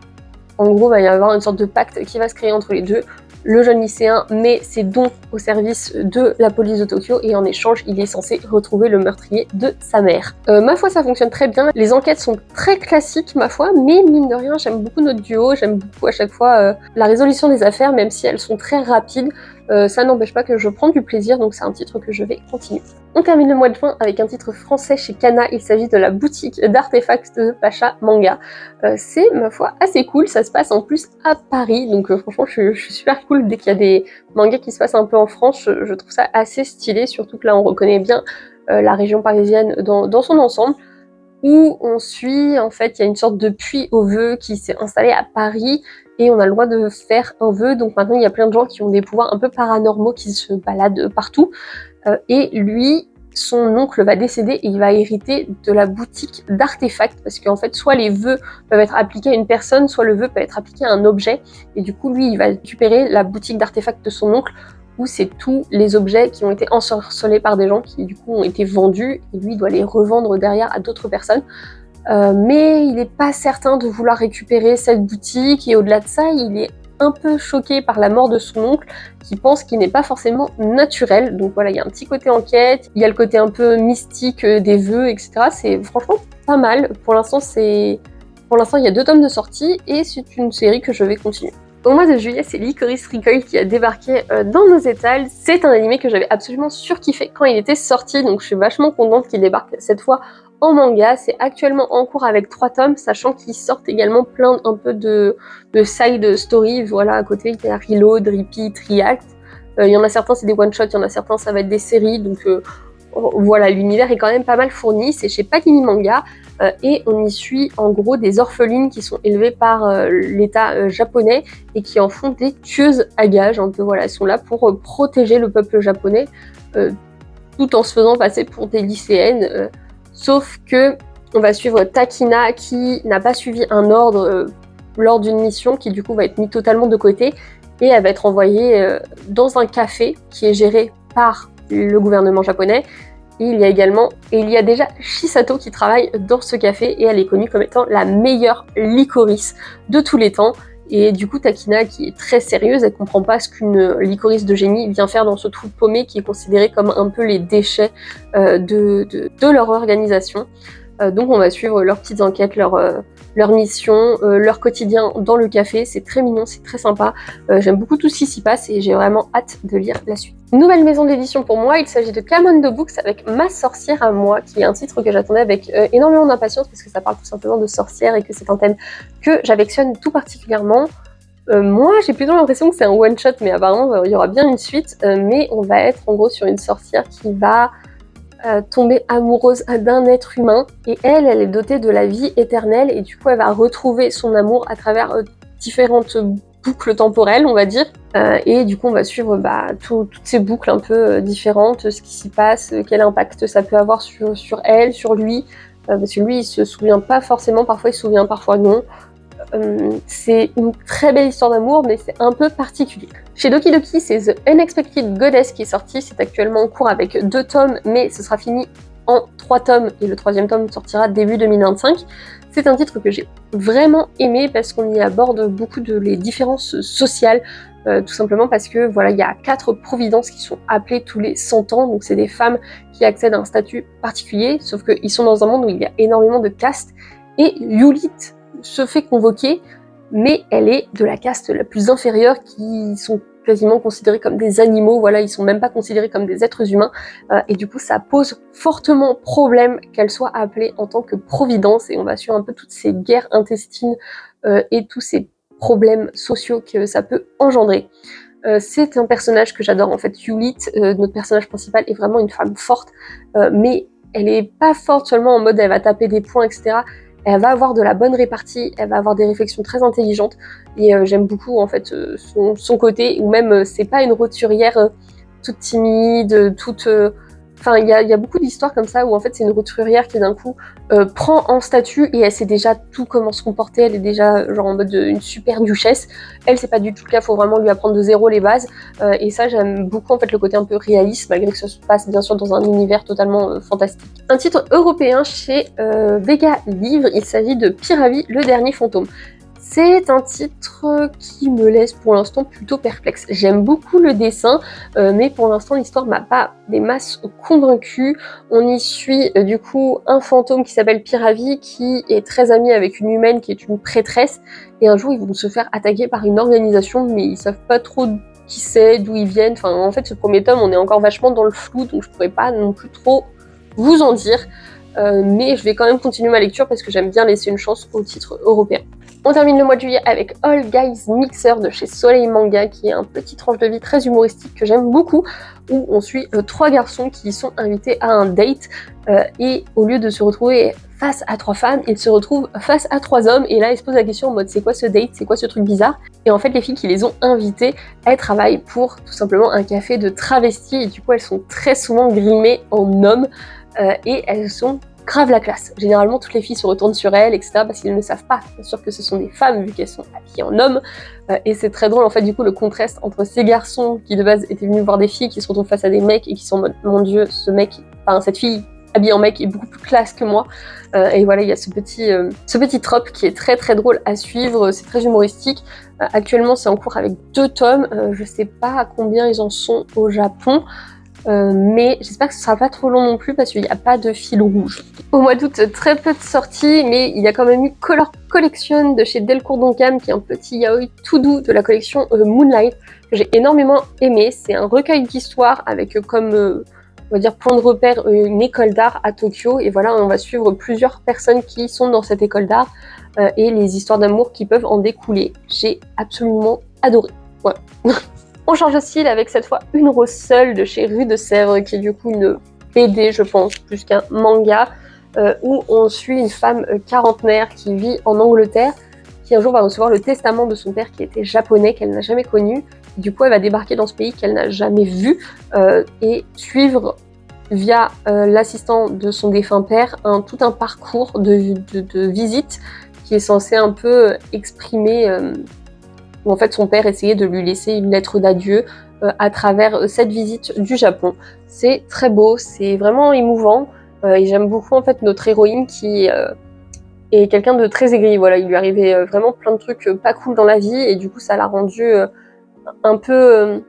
en gros il va y avoir une sorte de pacte qui va se créer entre les deux. Le jeune lycéen met ses dons au service de la police de Tokyo et en échange, il est censé retrouver le meurtrier de sa mère. Ma foi, ça fonctionne très bien. Les enquêtes sont très classiques, ma foi, mais mine de rien, j'aime beaucoup notre duo. J'aime beaucoup à chaque fois la résolution des affaires, même si elles sont très rapides. Ça n'empêche pas que je prends du plaisir, donc c'est un titre que je vais continuer. On termine le mois de juin avec un titre français chez Kana, il s'agit de la boutique d'artefacts de Pacha Manga. C'est, ma foi, assez cool, ça se passe en plus à Paris, donc franchement je suis super cool dès qu'il y a des mangas qui se passent un peu en France, je trouve ça assez stylé, surtout que là on reconnaît bien la région parisienne dans son ensemble, où on suit, en fait, il y a une sorte de puits aux vœux qui s'est installé à Paris, et on a le droit de faire un vœu, donc maintenant il y a plein de gens qui ont des pouvoirs un peu paranormaux qui se baladent partout, et lui, son oncle va décéder et il va hériter de la boutique d'artefacts, parce qu'en fait soit les vœux peuvent être appliqués à une personne, soit le vœu peut être appliqué à un objet, et du coup lui il va récupérer la boutique d'artefacts de son oncle, où c'est tous les objets qui ont été ensorcelés par des gens qui du coup ont été vendus, et lui il doit les revendre derrière à d'autres personnes. Mais il n'est pas certain de vouloir récupérer cette boutique, et au-delà de ça, il est un peu choqué par la mort de son oncle, qui pense qu'il n'est pas forcément naturel. Donc voilà, il y a un petit côté enquête, il y a le côté un peu mystique des vœux, etc. C'est franchement pas mal. Pour l'instant, il y a 2 tomes de sortie, et c'est une série que je vais continuer. Au mois de juillet, c'est Licorice Recoil qui a débarqué dans nos étals. C'est un animé que j'avais absolument surkiffé quand il était sorti, donc je suis vachement contente qu'il débarque cette fois en manga. C'est actuellement en cours avec 3 tomes, sachant qu'ils sortent également plein un peu de side story. Voilà, à côté, il y a Reload, Repeat, React. Il y en a certains, c'est des one-shots, il y en a certains, ça va être des séries. Donc voilà, l'univers est quand même pas mal fourni. C'est chez Panini Manga. Et on y suit en gros des orphelines qui sont élevées par l'État japonais et qui en font des tueuses à gages. Un peu, voilà, elles sont là pour protéger le peuple japonais tout en se faisant passer pour des lycéennes. Sauf que on va suivre Takina qui n'a pas suivi un ordre lors d'une mission, qui du coup va être mis totalement de côté, et elle va être envoyée dans un café qui est géré par le gouvernement japonais. Et il y a déjà Chisato qui travaille dans ce café, et elle est connue comme étant la meilleure licorice de tous les temps. Et du coup, Takina, qui est très sérieuse, elle comprend pas ce qu'une licorice de génie vient faire dans ce trou paumé qui est considéré comme un peu les déchets de leur organisation. Donc on va suivre leurs petites enquêtes, leur mission, leur quotidien dans le café. C'est très mignon, c'est très sympa. J'aime beaucoup tout ce qui s'y passe, et j'ai vraiment hâte de lire la suite. Nouvelle maison d'édition pour moi, il s'agit de Camondo Books avec Ma sorcière à moi, qui est un titre que j'attendais avec énormément d'impatience, parce que ça parle tout simplement de sorcières et que c'est un thème que j'affectionne tout particulièrement. Moi, j'ai plutôt l'impression que c'est un one-shot, mais apparemment, il y aura bien une suite. Mais on va être en gros sur une sorcière qui va tomber amoureuse d'un être humain, et elle est dotée de la vie éternelle, et du coup, elle va retrouver son amour à travers différentes boucles temporelles, on va dire. Et du coup, on va suivre toutes ces boucles un peu différentes, ce qui s'y passe, quel impact ça peut avoir sur elle, sur lui. Parce que lui, il se souvient pas forcément, parfois il se souvient, parfois non. C'est une très belle histoire d'amour, mais c'est un peu particulier. Chez Doki Doki, c'est The Unexpected Goddess qui est sorti. C'est actuellement en cours avec 2 tomes, mais ce sera fini en 3 tomes, et le 3e tome sortira début 2025. C'est un titre que j'ai vraiment aimé parce qu'on y aborde beaucoup les différences sociales, tout simplement parce que voilà, il y a 4 providences qui sont appelées tous les 100 ans, donc c'est des femmes qui accèdent à un statut particulier, sauf qu'ils sont dans un monde où il y a énormément de castes, et Yulit se fait convoquer, mais elle est de la caste la plus inférieure, qui sont quasiment considérés comme des animaux, voilà, ils sont même pas considérés comme des êtres humains, et du coup ça pose fortement problème qu'elle soit appelée en tant que providence, et on va suivre un peu toutes ces guerres intestines et tous ces problèmes sociaux que ça peut engendrer. C'est un personnage que j'adore en fait, Yulit, notre personnage principal, est vraiment une femme forte, mais elle est pas forte seulement en mode elle va taper des points, etc. Elle va avoir de la bonne répartie, elle va avoir des réflexions très intelligentes, et j'aime beaucoup en fait son côté, ou même c'est pas une roturière toute timide, toute... Enfin, il y a beaucoup d'histoires comme ça où en fait c'est une roturière qui d'un coup prend en statut, et elle sait déjà tout comment se comporter, elle est déjà genre en mode une super duchesse. Elle, c'est pas du tout le cas, faut vraiment lui apprendre de zéro les bases, et ça j'aime beaucoup en fait le côté un peu réaliste, malgré que ça se passe bien sûr dans un univers totalement fantastique. Un titre européen chez Vega Livre, il s'agit de Piravi, le dernier fantôme. C'est un titre qui me laisse pour l'instant plutôt perplexe. J'aime beaucoup le dessin, mais pour l'instant l'histoire m'a pas des masses convaincue. On y suit du coup un fantôme qui s'appelle Piravi, qui est très ami avec une humaine qui est une prêtresse, et un jour ils vont se faire attaquer par une organisation, mais ils savent pas trop qui c'est, d'où ils viennent. Enfin, en fait, ce premier tome, on est encore vachement dans le flou, donc je pourrais pas non plus trop vous en dire. Mais je vais quand même continuer ma lecture parce que j'aime bien laisser une chance aux titres européens. On termine le mois de juillet avec All Guys Mixer de chez Soleil Manga, qui est un petit tranche de vie très humoristique que j'aime beaucoup, où on suit 3 garçons qui sont invités à un date, et au lieu de se retrouver face à 3 femmes, il se retrouve face à 3 hommes, et là il se pose la question en mode c'est quoi ce date, c'est quoi ce truc bizarre? Et en fait les filles qui les ont invitées, elles travaillent pour tout simplement un café de travestis, et du coup elles sont très souvent grimées en hommes, et elles sont grave la classe. Généralement toutes les filles se retournent sur elles, etc. parce qu'ils ne savent pas, bien sûr, que ce sont des femmes vu qu'elles sont habillées en hommes, et c'est très drôle en fait du coup le contraste entre ces garçons qui de base étaient venus voir des filles qui se retrouvent face à des mecs et qui sont en mode mon dieu, ce mec, enfin cette fille habillée en mec est beaucoup plus classe que moi, et voilà il y a ce petit trope qui est très très drôle à suivre, c'est très humoristique. Actuellement c'est en cours avec 2 tomes, je sais pas à combien ils en sont au Japon, mais j'espère que ce sera pas trop long non plus parce qu'il n'y a pas de fil rouge. Au mois d'août, très peu de sorties, mais il y a quand même eu Color Collection de chez Delcourt Doncam, qui est un petit yaoi tout doux de la collection Moonlight, que j'ai énormément aimé. C'est un recueil d'histoires avec comme on va dire point de repère une école d'art à Tokyo, et voilà, on va suivre plusieurs personnes qui sont dans cette école d'art et les histoires d'amour qui peuvent en découler. J'ai absolument adoré. Ouais. On change de style avec cette fois Une rose seule de chez Rue de Sèvres, qui est du coup une BD, je pense, plus qu'un manga, où on suit une femme quarantenaire qui vit en Angleterre, qui un jour va recevoir le testament de son père qui était japonais, qu'elle n'a jamais connu. Du coup, elle va débarquer dans ce pays qu'elle n'a jamais vu et suivre via l'assistant de son défunt père tout un parcours de visite qui est censé un peu exprimer où en fait son père essayait de lui laisser une lettre d'adieu à travers cette visite du Japon. C'est très beau, c'est vraiment émouvant, et j'aime beaucoup en fait notre héroïne qui est quelqu'un de très aigri. Voilà, il lui arrivait vraiment plein de trucs pas cool dans la vie, et du coup ça l'a rendue un peu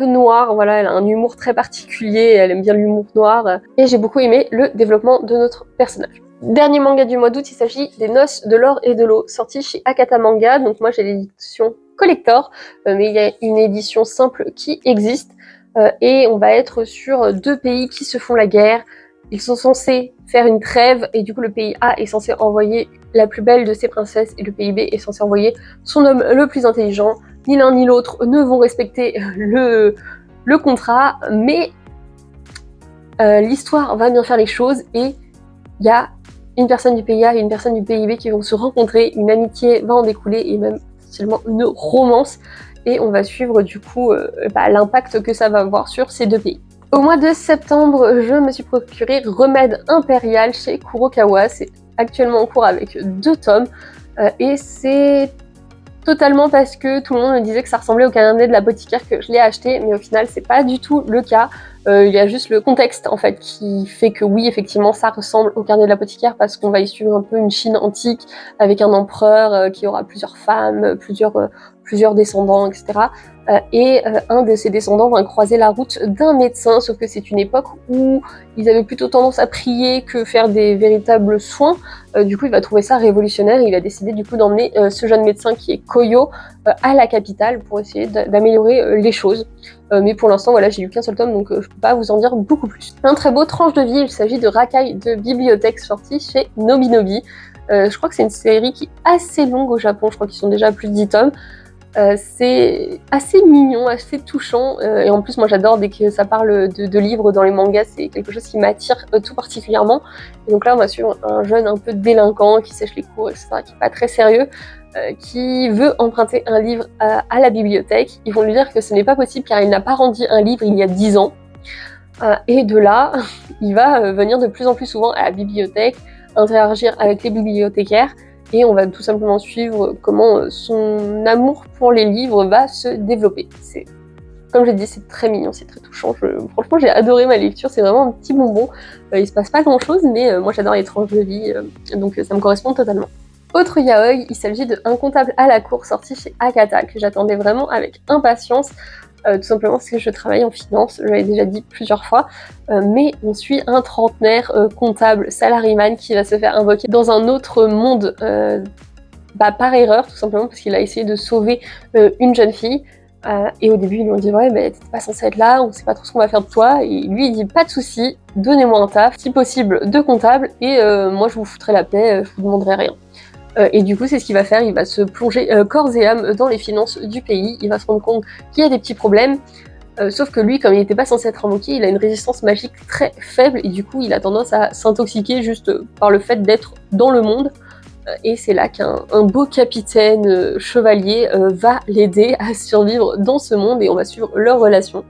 noire. Voilà, elle a un humour très particulier, elle aime bien l'humour noir, et j'ai beaucoup aimé le développement de notre personnage. Dernier manga du mois d'août, il s'agit des Noces de l'or et de l'eau, sorti chez Akata Manga. Donc moi j'ai l'édition collector, mais il y a une édition simple qui existe, et on va être sur 2 pays qui se font la guerre. Ils sont censés faire une trêve, et du coup le pays A est censé envoyer la plus belle de ses princesses, et le pays B est censé envoyer son homme le plus intelligent. Ni l'un ni l'autre ne vont respecter le contrat, mais l'histoire va bien faire les choses, et il y a une personne du pays A et une personne du pays B qui vont se rencontrer, une amitié va en découler, et même potentiellement une romance, et on va suivre du coup l'impact que ça va avoir sur ces 2 pays. Au mois de septembre, je me suis procuré Remède Impérial chez Kurokawa, c'est actuellement en cours avec 2 tomes, et c'est totalement parce que tout le monde me disait que ça ressemblait au carnet de l'apothicaire que je l'ai acheté, mais au final c'est pas du tout le cas. Il y a juste le contexte en fait qui fait que oui, effectivement ça ressemble au carnet de l'apothicaire, parce qu'on va y suivre un peu une Chine antique avec un empereur qui aura plusieurs femmes, plusieurs descendants, etc. Et un de ses descendants va croiser la route d'un médecin, sauf que c'est une époque où ils avaient plutôt tendance à prier que faire des véritables soins. Du coup il va trouver ça révolutionnaire, et il a décidé du coup d'emmener ce jeune médecin qui est Koyo à la capitale pour essayer d'améliorer les choses. Mais pour l'instant voilà, j'ai lu qu'un seul tome, donc je peux pas vous en dire beaucoup plus. Un très beau tranche de vie, il s'agit de Rakai de Bibliothèque, sorti chez Nobinobi. Je crois que c'est une série qui est assez longue au Japon, je crois qu'ils sont déjà à plus de 10 tomes. C'est assez mignon, assez touchant, et en plus moi j'adore dès que ça parle de livres dans les mangas, c'est quelque chose qui m'attire tout particulièrement. Et donc là on va suivre un jeune un peu délinquant qui sèche les cours, etc., qui est pas très sérieux, qui veut emprunter un livre à la bibliothèque. Ils vont lui dire que ce n'est pas possible car il n'a pas rendu un livre il y a 10 ans. Et de là, il va venir de plus en plus souvent à la bibliothèque, interagir avec les bibliothécaires, et on va tout simplement suivre comment son amour pour les livres va se développer. Comme je l'ai dit, c'est très mignon, c'est très touchant. Franchement, j'ai adoré ma lecture, c'est vraiment un petit bonbon. Il se passe pas grand chose, mais moi j'adore les tranches de vie, donc ça me correspond totalement. Autre yaoi, il s'agit de Un comptable à la cour, sorti chez Akata, que j'attendais vraiment avec impatience. Tout simplement parce que je travaille en finance, je l'avais déjà dit plusieurs fois, mais on suit un trentenaire comptable salaryman qui va se faire invoquer dans un autre monde par erreur, tout simplement parce qu'il a essayé de sauver une jeune fille, et au début ils lui ont dit ouais t'étais pas censé être là, on sait pas trop ce qu'on va faire de toi, et lui il dit pas de souci, donnez-moi un taf, si possible de comptable, et moi je vous foutrai la paix, je vous demanderai rien. Et du coup, c'est ce qu'il va faire, il va se plonger corps et âme dans les finances du pays, il va se rendre compte qu'il y a des petits problèmes, Sauf que lui, comme il n'était pas censé être invoqué, il a une résistance magique très faible et du coup il a tendance à s'intoxiquer juste par le fait d'être dans le monde. Et c'est là qu'un beau capitaine chevalier va l'aider à survivre dans ce monde et on va suivre leur relation.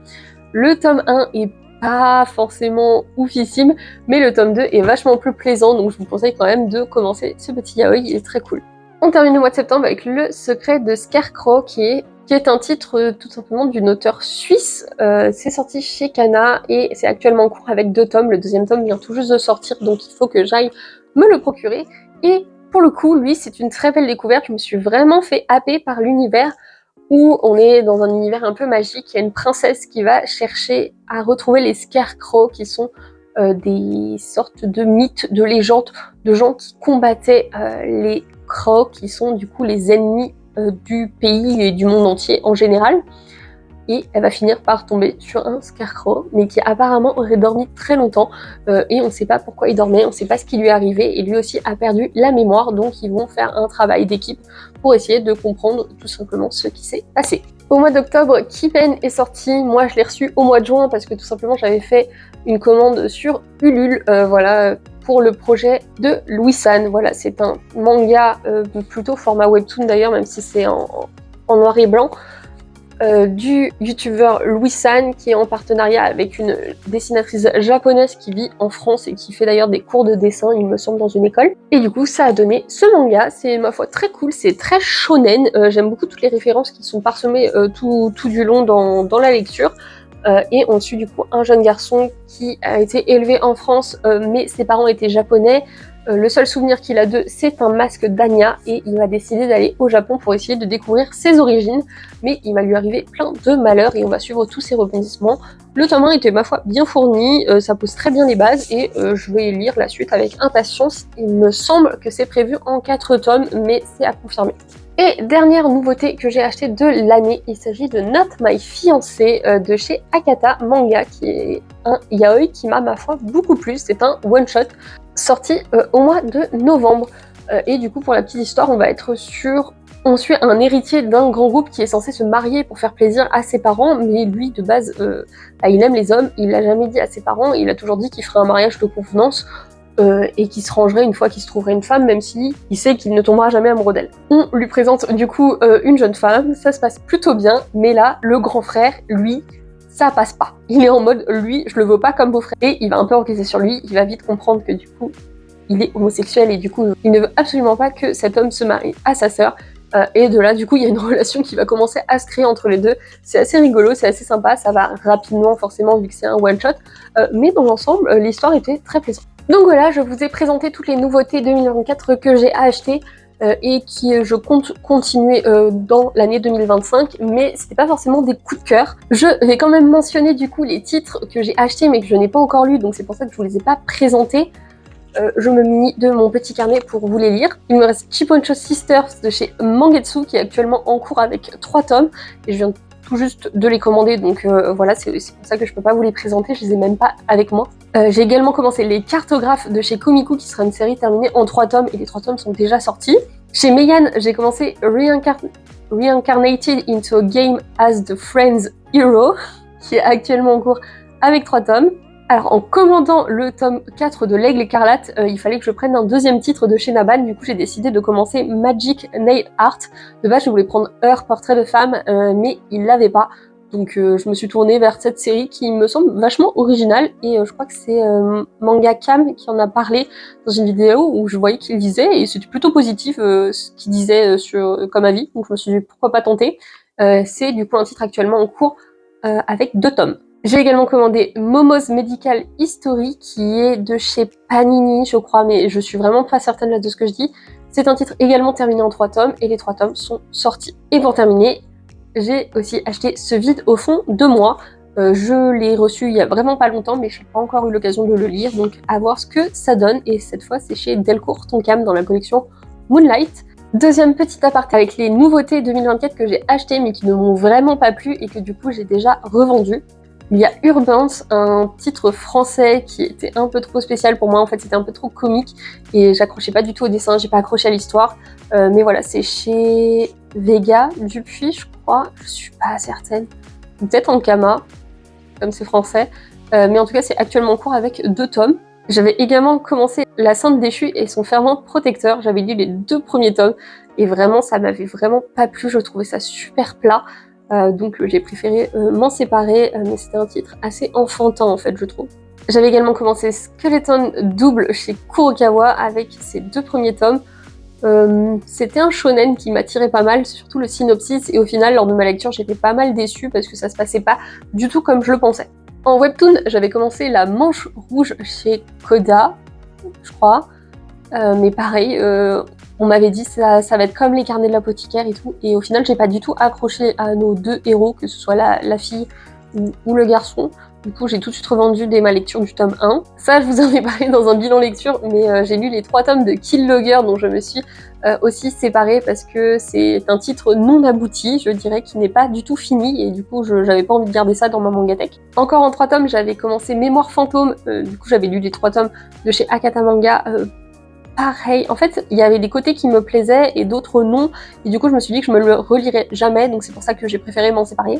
Le tome 1 est pas forcément oufissime, mais le tome 2 est vachement plus plaisant, donc je vous conseille quand même de commencer ce petit yaoi, il est très cool. On termine le mois de septembre avec Le Secret de Scarecrow, qui est un titre tout simplement d'une auteure suisse. C'est sorti chez Kana et c'est actuellement en cours avec 2 tomes. Le 2e tome vient tout juste de sortir, donc il faut que j'aille me le procurer. Et pour le coup, lui, c'est une très belle découverte. Je me suis vraiment fait happer par l'univers où on est dans un univers un peu magique. Il y a une princesse qui va chercher à retrouver les Scarecrows, qui sont des sortes de mythes, de légendes, de gens qui combattaient les crocs, qui sont du coup les ennemis du pays et du monde entier en général. Et elle va finir par tomber sur un Scarecrow, mais qui apparemment aurait dormi très longtemps, et on ne sait pas pourquoi il dormait, on ne sait pas ce qui lui est arrivé, et lui aussi a perdu la mémoire, donc ils vont faire un travail d'équipe pour essayer de comprendre tout simplement ce qui s'est passé. Au mois d'octobre, Kipen est sorti, moi je l'ai reçu au mois de juin parce que tout simplement j'avais fait une commande sur Ulule, voilà, pour le projet de Louis San. Voilà, c'est un manga plutôt format webtoon d'ailleurs, même si c'est en noir et blanc. Du youtubeur Louis San qui est en partenariat avec une dessinatrice japonaise qui vit en France et qui fait d'ailleurs des cours de dessin, il me semble, dans une école. Et du coup, ça a donné ce manga. C'est ma foi très cool, c'est très shonen. J'aime beaucoup toutes les références qui sont parsemées tout du long dans la lecture. Et on suit du coup un jeune garçon qui a été élevé en France, mais ses parents étaient japonais. Le seul souvenir qu'il a d'eux, c'est un masque d'Anya, et il va décider d'aller au Japon pour essayer de découvrir ses origines, mais il va lui arriver plein de malheurs et on va suivre tous ses rebondissements. Le tome 1 était ma foi bien fourni, ça pose très bien les bases et je vais lire la suite avec impatience. Il me semble que c'est prévu en 4 tomes, mais c'est à confirmer. Et dernière nouveauté que j'ai achetée de l'année, il s'agit de Not My Fiancé de chez Akata Manga, qui est un yaoi qui m'a ma foi beaucoup plu. C'est un one-shot sorti au mois de novembre. Et du coup, pour la petite histoire, on suit un héritier d'un grand groupe qui est censé se marier pour faire plaisir à ses parents, mais lui, de base, il aime les hommes, il l'a jamais dit à ses parents, il a toujours dit qu'il ferait un mariage de convenance, et qu'il se rangerait une fois qu'il se trouverait une femme, même si il sait qu'il ne tombera jamais amoureux d'elle. On lui présente du coup une jeune femme, ça se passe plutôt bien, mais là, le grand frère, lui, ça passe pas. Il est en mode, lui, je le veux pas comme beau-frère, et il va un peu encaisser sur lui, il va vite comprendre que du coup, il est homosexuel, et du coup, il ne veut absolument pas que cet homme se marie à sa sœur, et de là, du coup, il y a une relation qui va commencer à se créer entre les deux. C'est assez rigolo, c'est assez sympa, ça va rapidement, forcément, vu que c'est un one-shot, mais dans l'ensemble, l'histoire était très plaisante. Donc voilà, je vous ai présenté toutes les nouveautés 2024 que j'ai achetées et qui je compte continuer dans l'année 2025, mais c'était pas forcément des coups de cœur. Je vais quand même mentionner du coup les titres que j'ai achetés mais que je n'ai pas encore lus, donc c'est pour ça que je vous les ai pas présentés. Je me munis de mon petit carnet pour vous les lire. Il me reste Chipponcho Sisters de chez Mangetsu qui est actuellement en cours avec 3 tomes et je viens tout juste de les commander, donc voilà, c'est pour ça que je peux pas vous les présenter, je les ai même pas avec moi. J'ai également commencé Les Cartographes de chez Komiku qui sera une série terminée en 3 tomes et les 3 tomes sont déjà sortis. Chez Meian, j'ai commencé Reincarnated into a Game as the Friends Hero qui est actuellement en cours avec 3 tomes. Alors en commandant le tome 4 de l'Aigle Écarlate, il fallait que je prenne un 2e titre de chez Naban, du coup j'ai décidé de commencer Magic Nail Art. De base je voulais prendre Heure Portrait de Femme, mais il l'avait pas. Donc je me suis tournée vers cette série qui me semble vachement originale et je crois que c'est Manga Cam qui en a parlé dans une vidéo où je voyais qu'il disait et c'était plutôt positif ce qu'il disait comme avis, donc je me suis dit pourquoi pas tenter. C'est du coup un titre actuellement en cours avec 2 tomes. J'ai également commandé Momo's Medical History qui est de chez Panini je crois, mais je suis vraiment pas certaine là de ce que je dis. C'est un titre également terminé en 3 tomes et les 3 tomes sont sortis. Et pour terminer, j'ai aussi acheté Ce vide au fond de moi. Je l'ai reçu il y a vraiment pas longtemps, mais je n'ai pas encore eu l'occasion de le lire, donc à voir ce que ça donne. Et cette fois, c'est chez Delcourt Tonkam dans la collection Moonlight. Deuxième petit aparté avec les nouveautés 2024 que j'ai achetées, mais qui ne m'ont vraiment pas plu et que du coup j'ai déjà revendu. Il y a Urbans, un titre français qui était un peu trop spécial pour moi, en fait c'était un peu trop comique et j'accrochais pas du tout au dessin, j'ai pas accroché à l'histoire, mais voilà, c'est chez Vega Dupuis je crois, je suis pas certaine, peut-être Ankama, comme c'est français. Mais en tout cas, c'est actuellement en cours avec 2 tomes. J'avais également commencé La Sainte Déchue et son fervent protecteur. J'avais lu les 2 premiers tomes et vraiment, ça m'avait vraiment pas plu. Je trouvais ça super plat. Donc j'ai préféré m'en séparer, mais c'était un titre assez enfantin en fait, je trouve. J'avais également commencé Skeleton Double chez Kurokawa avec ses 2 premiers tomes. C'était un shonen qui m'attirait pas mal, surtout le synopsis, et au final, lors de ma lecture, j'étais pas mal déçue parce que ça se passait pas du tout comme je le pensais. En webtoon, j'avais commencé La Manche Rouge chez Koda, je crois, mais pareil, on m'avait dit ça va être comme les carnets de l'apothicaire et tout, et au final, j'ai pas du tout accroché à nos 2 héros, que ce soit la fille ou le garçon. Du coup, j'ai tout de suite revendu dès ma lecture du tome 1. Ça, je vous en ai parlé dans un bilan lecture, mais j'ai lu les 3 tomes de Kill Logger, dont je me suis aussi séparée parce que c'est un titre non abouti, je dirais, qui n'est pas du tout fini, et du coup, j'avais pas envie de garder ça dans ma mangatech. Encore en 3 tomes, j'avais commencé Mémoire Fantôme, du coup, j'avais lu les 3 tomes de chez Akata Manga. Pareil, en fait, il y avait des côtés qui me plaisaient et d'autres non, et du coup, je me suis dit que je me le relirais jamais, donc c'est pour ça que j'ai préféré m'en séparer.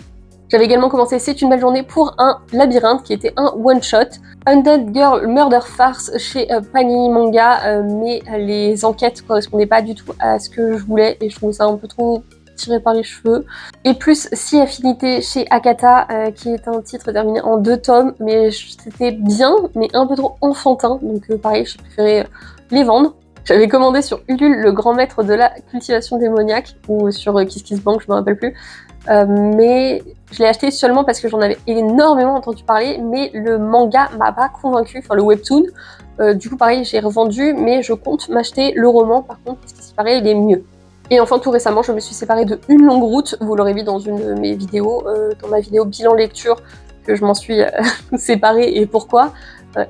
J'avais également commencé C'est une belle journée pour un labyrinthe qui était un one-shot. Undead Girl Murder Farce chez Panini Manga, mais les enquêtes correspondaient pas du tout à ce que je voulais et je trouvais ça un peu trop tiré par les cheveux. Et plus Si Affinité chez Akata, qui est un titre terminé en 2 tomes, mais c'était bien, mais un peu trop enfantin, donc pareil, j'ai préféré les vendre. J'avais commandé sur Ulule Le Grand Maître de la Cultivation Démoniaque, ou sur KissKissBank, je me rappelle plus. Mais je l'ai acheté seulement parce que j'en avais énormément entendu parler, mais le manga m'a pas convaincu, enfin le webtoon. Du coup, pareil, j'ai revendu, mais je compte m'acheter le roman, par contre, parce qu'il paraît, il est mieux. Et enfin, tout récemment, je me suis séparée de Une longue route, vous l'aurez vu dans une de mes vidéos, dans ma vidéo bilan lecture, que je m'en suis séparée et pourquoi.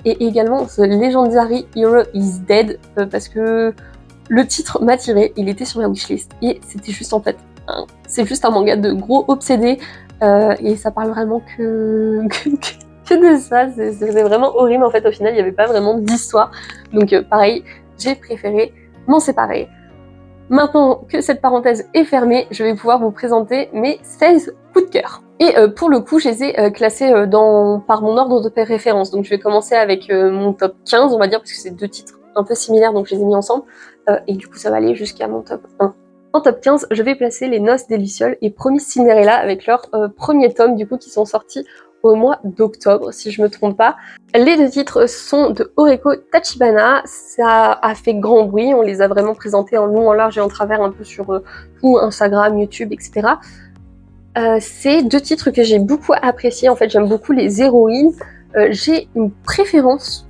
Et également The Legendary Hero is Dead, parce que le titre m'a tiré, il était sur ma wishlist, et c'était juste en fait c'est juste un manga de gros obsédés, et ça parle vraiment que de ça, c'est vraiment horrible en fait. Au final, il n'y avait pas vraiment d'histoire, donc pareil, j'ai préféré m'en séparer. Maintenant que cette parenthèse est fermée, je vais pouvoir vous présenter mes 16 coups de cœur. Et pour le coup, je les ai classés par mon ordre de référence. Donc je vais commencer avec mon top 15, on va dire, parce que c'est 2 titres un peu similaires, donc je les ai mis ensemble. Et du coup, ça va aller jusqu'à mon top 1. En top 15, je vais placer Les Noces des Lucioles et Promise Cinderella avec leur premier tome, du coup, qui sont sortis au mois d'octobre, si je me trompe pas. Les 2 titres sont de Oreko Tachibana. Ça a fait grand bruit, on les a vraiment présentés en long, en large et en travers un peu sur tout Instagram, YouTube, etc. C'est 2 titres que j'ai beaucoup appréciés. En fait, j'aime beaucoup les héroïnes. J'ai une préférence,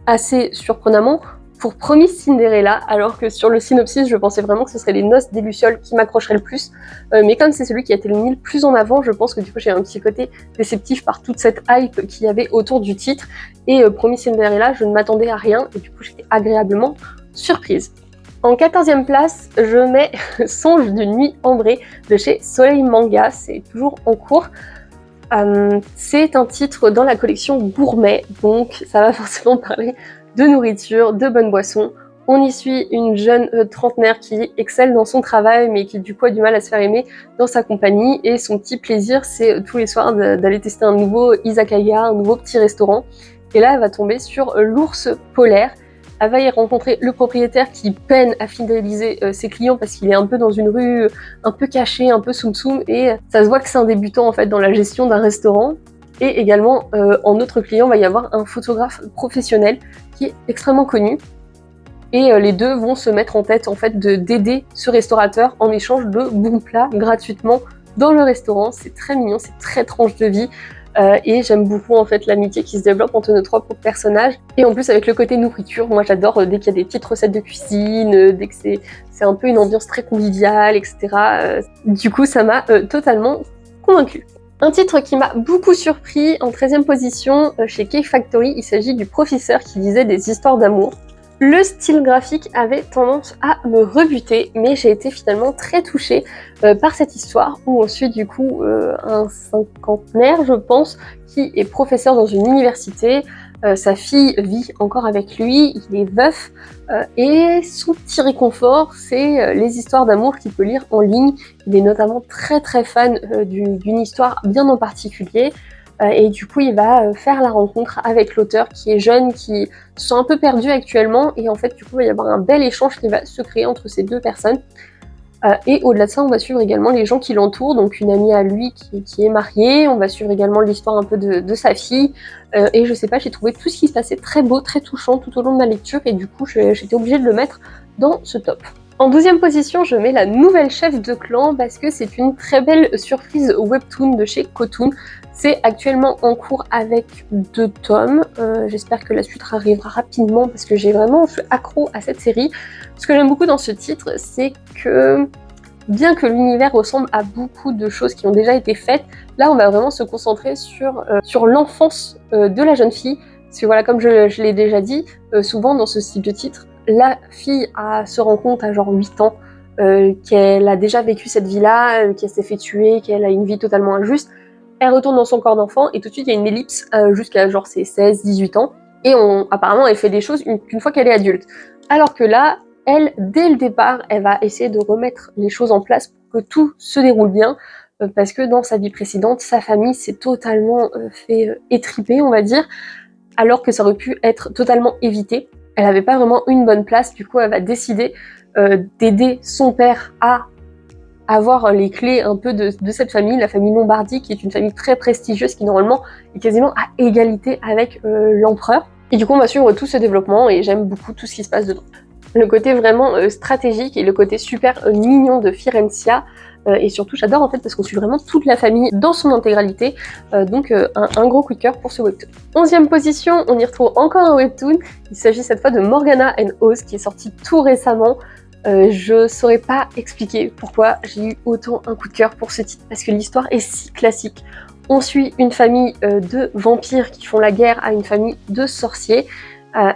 assez surprenamment, pour Promise Cinderella, alors que sur le synopsis, je pensais vraiment que ce serait Les Noces des Lucioles qui m'accrocheraient le plus. Mais comme c'est celui qui a été mis le plus en avant, je pense que du coup j'ai un petit côté déceptif par toute cette hype qu'il y avait autour du titre. Et Promise Cinderella, je ne m'attendais à rien, et du coup j'étais agréablement surprise. En 14e place, je mets Songe d'une nuit ambrée de chez Soleil Manga, c'est toujours en cours. C'est un titre dans la collection Gourmet, donc ça va forcément parler de nourriture, de bonnes boissons. On y suit une jeune trentenaire qui excelle dans son travail, mais qui du coup a du mal à se faire aimer dans sa compagnie. Et son petit plaisir, c'est tous les soirs d'aller tester un nouveau izakaya, un nouveau petit restaurant. Et là, elle va tomber sur l'ours polaire. Elle va y rencontrer le propriétaire qui peine à fidéliser ses clients parce qu'il est un peu dans une rue un peu cachée, un peu soum-soum. Et ça se voit que c'est un débutant en fait dans la gestion d'un restaurant. Et également, en autre client, va y avoir un photographe professionnel qui est extrêmement connu. Et les 2 vont se mettre en tête en fait d'aider ce restaurateur en échange de bons plats gratuitement dans le restaurant. C'est très mignon, c'est très tranche de vie. Et j'aime beaucoup en fait l'amitié qui se développe entre nos 3 personnages. Et en plus avec le côté nourriture, moi j'adore dès qu'il y a des petites recettes de cuisine, dès que c'est un peu une ambiance très conviviale, etc. Du coup ça m'a totalement convaincue. Un titre qui m'a beaucoup surpris en 13e position chez Cake Factory, il s'agit du professeur qui lisait des histoires d'amour. Le style graphique avait tendance à me rebuter, mais j'ai été finalement très touchée par cette histoire où on suit du coup un cinquantenaire, je pense, qui est professeur dans une université. Sa fille vit encore avec lui, il est veuf, et son petit réconfort, c'est les histoires d'amour qu'il peut lire en ligne. Il est notamment très très fan d'une histoire bien en particulier. et du coup il va faire la rencontre avec l'auteur qui est jeune, qui se sent un peu perdu actuellement, et en fait du coup il va y avoir un bel échange qui va se créer entre ces deux personnes. Et au-delà de ça, on va suivre également les gens qui l'entourent, donc une amie à lui qui est mariée, on va suivre également l'histoire un peu de sa fille, et je sais pas, j'ai trouvé tout ce qui se passait très beau, très touchant tout au long de ma lecture, et du coup j'étais obligée de le mettre dans ce top. En 12e position, je mets la nouvelle chef de clan parce que c'est une très belle surprise webtoon de chez Kotoon. C'est actuellement en cours avec 2 tomes. J'espère que la suite arrivera rapidement parce que je suis accro à cette série. Ce que j'aime beaucoup dans ce titre, c'est que bien que l'univers ressemble à beaucoup de choses qui ont déjà été faites, là on va vraiment se concentrer sur l'enfance de la jeune fille. Parce que voilà, comme je l'ai déjà dit, souvent dans ce style de titre, la fille se rend compte à genre 8 ans qu'elle a déjà vécu cette vie-là, qu'elle s'est fait tuer, qu'elle a une vie totalement injuste. Elle retourne dans son corps d'enfant et tout de suite il y a une ellipse jusqu'à genre ses 16-18 ans. Et apparemment elle fait des choses qu'une fois qu'elle est adulte. Alors que là, elle, dès le départ, elle va essayer de remettre les choses en place pour que tout se déroule bien, parce que dans sa vie précédente, sa famille s'est totalement fait étriper, on va dire, alors que ça aurait pu être totalement évité. Elle n'avait pas vraiment une bonne place, du coup elle va décider d'aider son père à avoir les clés un peu de cette famille, la famille Lombardi, qui est une famille très prestigieuse, qui normalement est quasiment à égalité avec l'empereur. Et du coup on va suivre tout ce développement, et j'aime beaucoup tout ce qui se passe dedans. Le côté vraiment stratégique et le côté super mignon de Firencia, et surtout j'adore en fait parce qu'on suit vraiment toute la famille dans son intégralité, donc un gros coup de cœur pour ce webtoon. 11e position, on y retrouve encore un webtoon, il s'agit cette fois de Morgana and Oz qui est sorti tout récemment. Je saurais pas expliquer pourquoi j'ai eu autant un coup de cœur pour ce titre, parce que l'histoire est si classique. On suit une famille de vampires qui font la guerre à une famille de sorciers,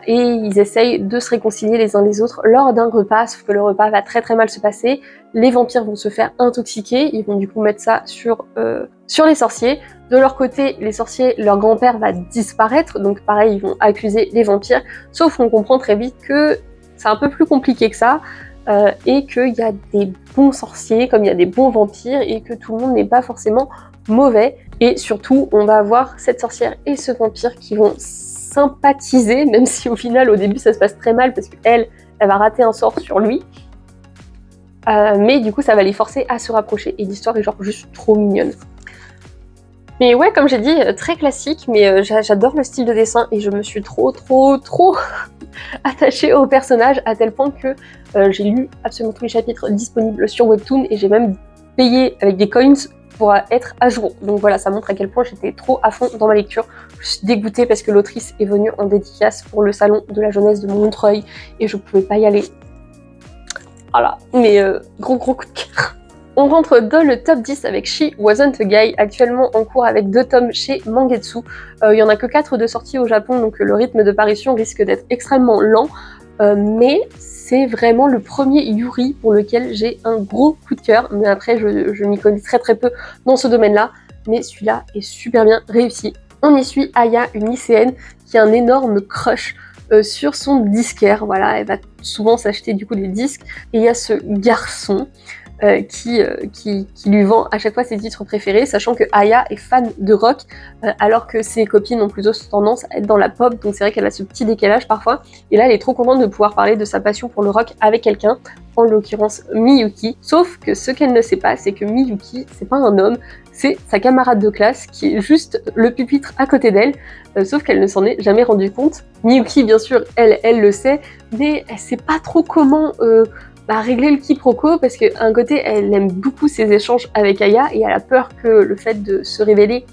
et ils essayent de se réconcilier les uns les autres lors d'un repas, sauf que le repas va très très mal se passer. Les vampires vont se faire intoxiquer, ils vont du coup mettre ça sur les sorciers. De leur côté, les sorciers, leur grand-père va disparaître, donc pareil, ils vont accuser les vampires, sauf qu'on comprend très vite que c'est un peu plus compliqué que ça, et qu'il y a des bons sorciers comme il y a des bons vampires, et que tout le monde n'est pas forcément mauvais. Et surtout, on va avoir cette sorcière et ce vampire qui vont sympathiser, même si au final, au début, ça se passe très mal parce qu'elle va rater un sort sur lui. Mais du coup, ça va les forcer à se rapprocher. Et l'histoire est genre juste trop mignonne. Mais ouais, comme j'ai dit, très classique, mais j'adore le style de dessin et je me suis trop attachée au personnage, à tel point que j'ai lu absolument tous les chapitres disponibles sur Webtoon, et j'ai même payé avec des coins pour être à jour. Donc voilà, ça montre à quel point j'étais trop à fond dans ma lecture. Je suis dégoûtée parce que l'autrice est venue en dédicace pour le salon de la jeunesse de Montreuil et je pouvais pas y aller. Voilà, mais gros coup de cœur. On rentre dans le top 10 avec She Wasn't a Guy, actuellement en cours avec 2 tomes chez Mangetsu. Il y en a que 4 de sortie au Japon, donc le rythme de parution risque d'être extrêmement lent, mais c'est vraiment le premier Yuri pour lequel j'ai un gros coup de cœur. Mais après, je m'y connais très peu dans ce domaine-là, mais celui-là est super bien réussi. On y suit Aya, une lycéenne qui a un énorme crush sur son disquaire. Voilà, elle va souvent s'acheter du coup des disques, et il y a ce garçon qui lui vend à chaque fois ses titres préférés, sachant que Aya est fan de rock, alors que ses copines ont plutôt tendance à être dans la pop, donc c'est vrai qu'elle a ce petit décalage parfois, et là elle est trop contente de pouvoir parler de sa passion pour le rock avec quelqu'un, en l'occurrence Miyuki, sauf que ce qu'elle ne sait pas, c'est que Miyuki, c'est pas un homme, c'est sa camarade de classe qui est juste le pupitre à côté d'elle, sauf qu'elle ne s'en est jamais rendue compte. Miyuki, bien sûr, elle le sait, mais elle sait pas trop comment régler le quiproquo, parce qu'un côté elle aime beaucoup ses échanges avec Aya et elle a peur que le fait de se révéler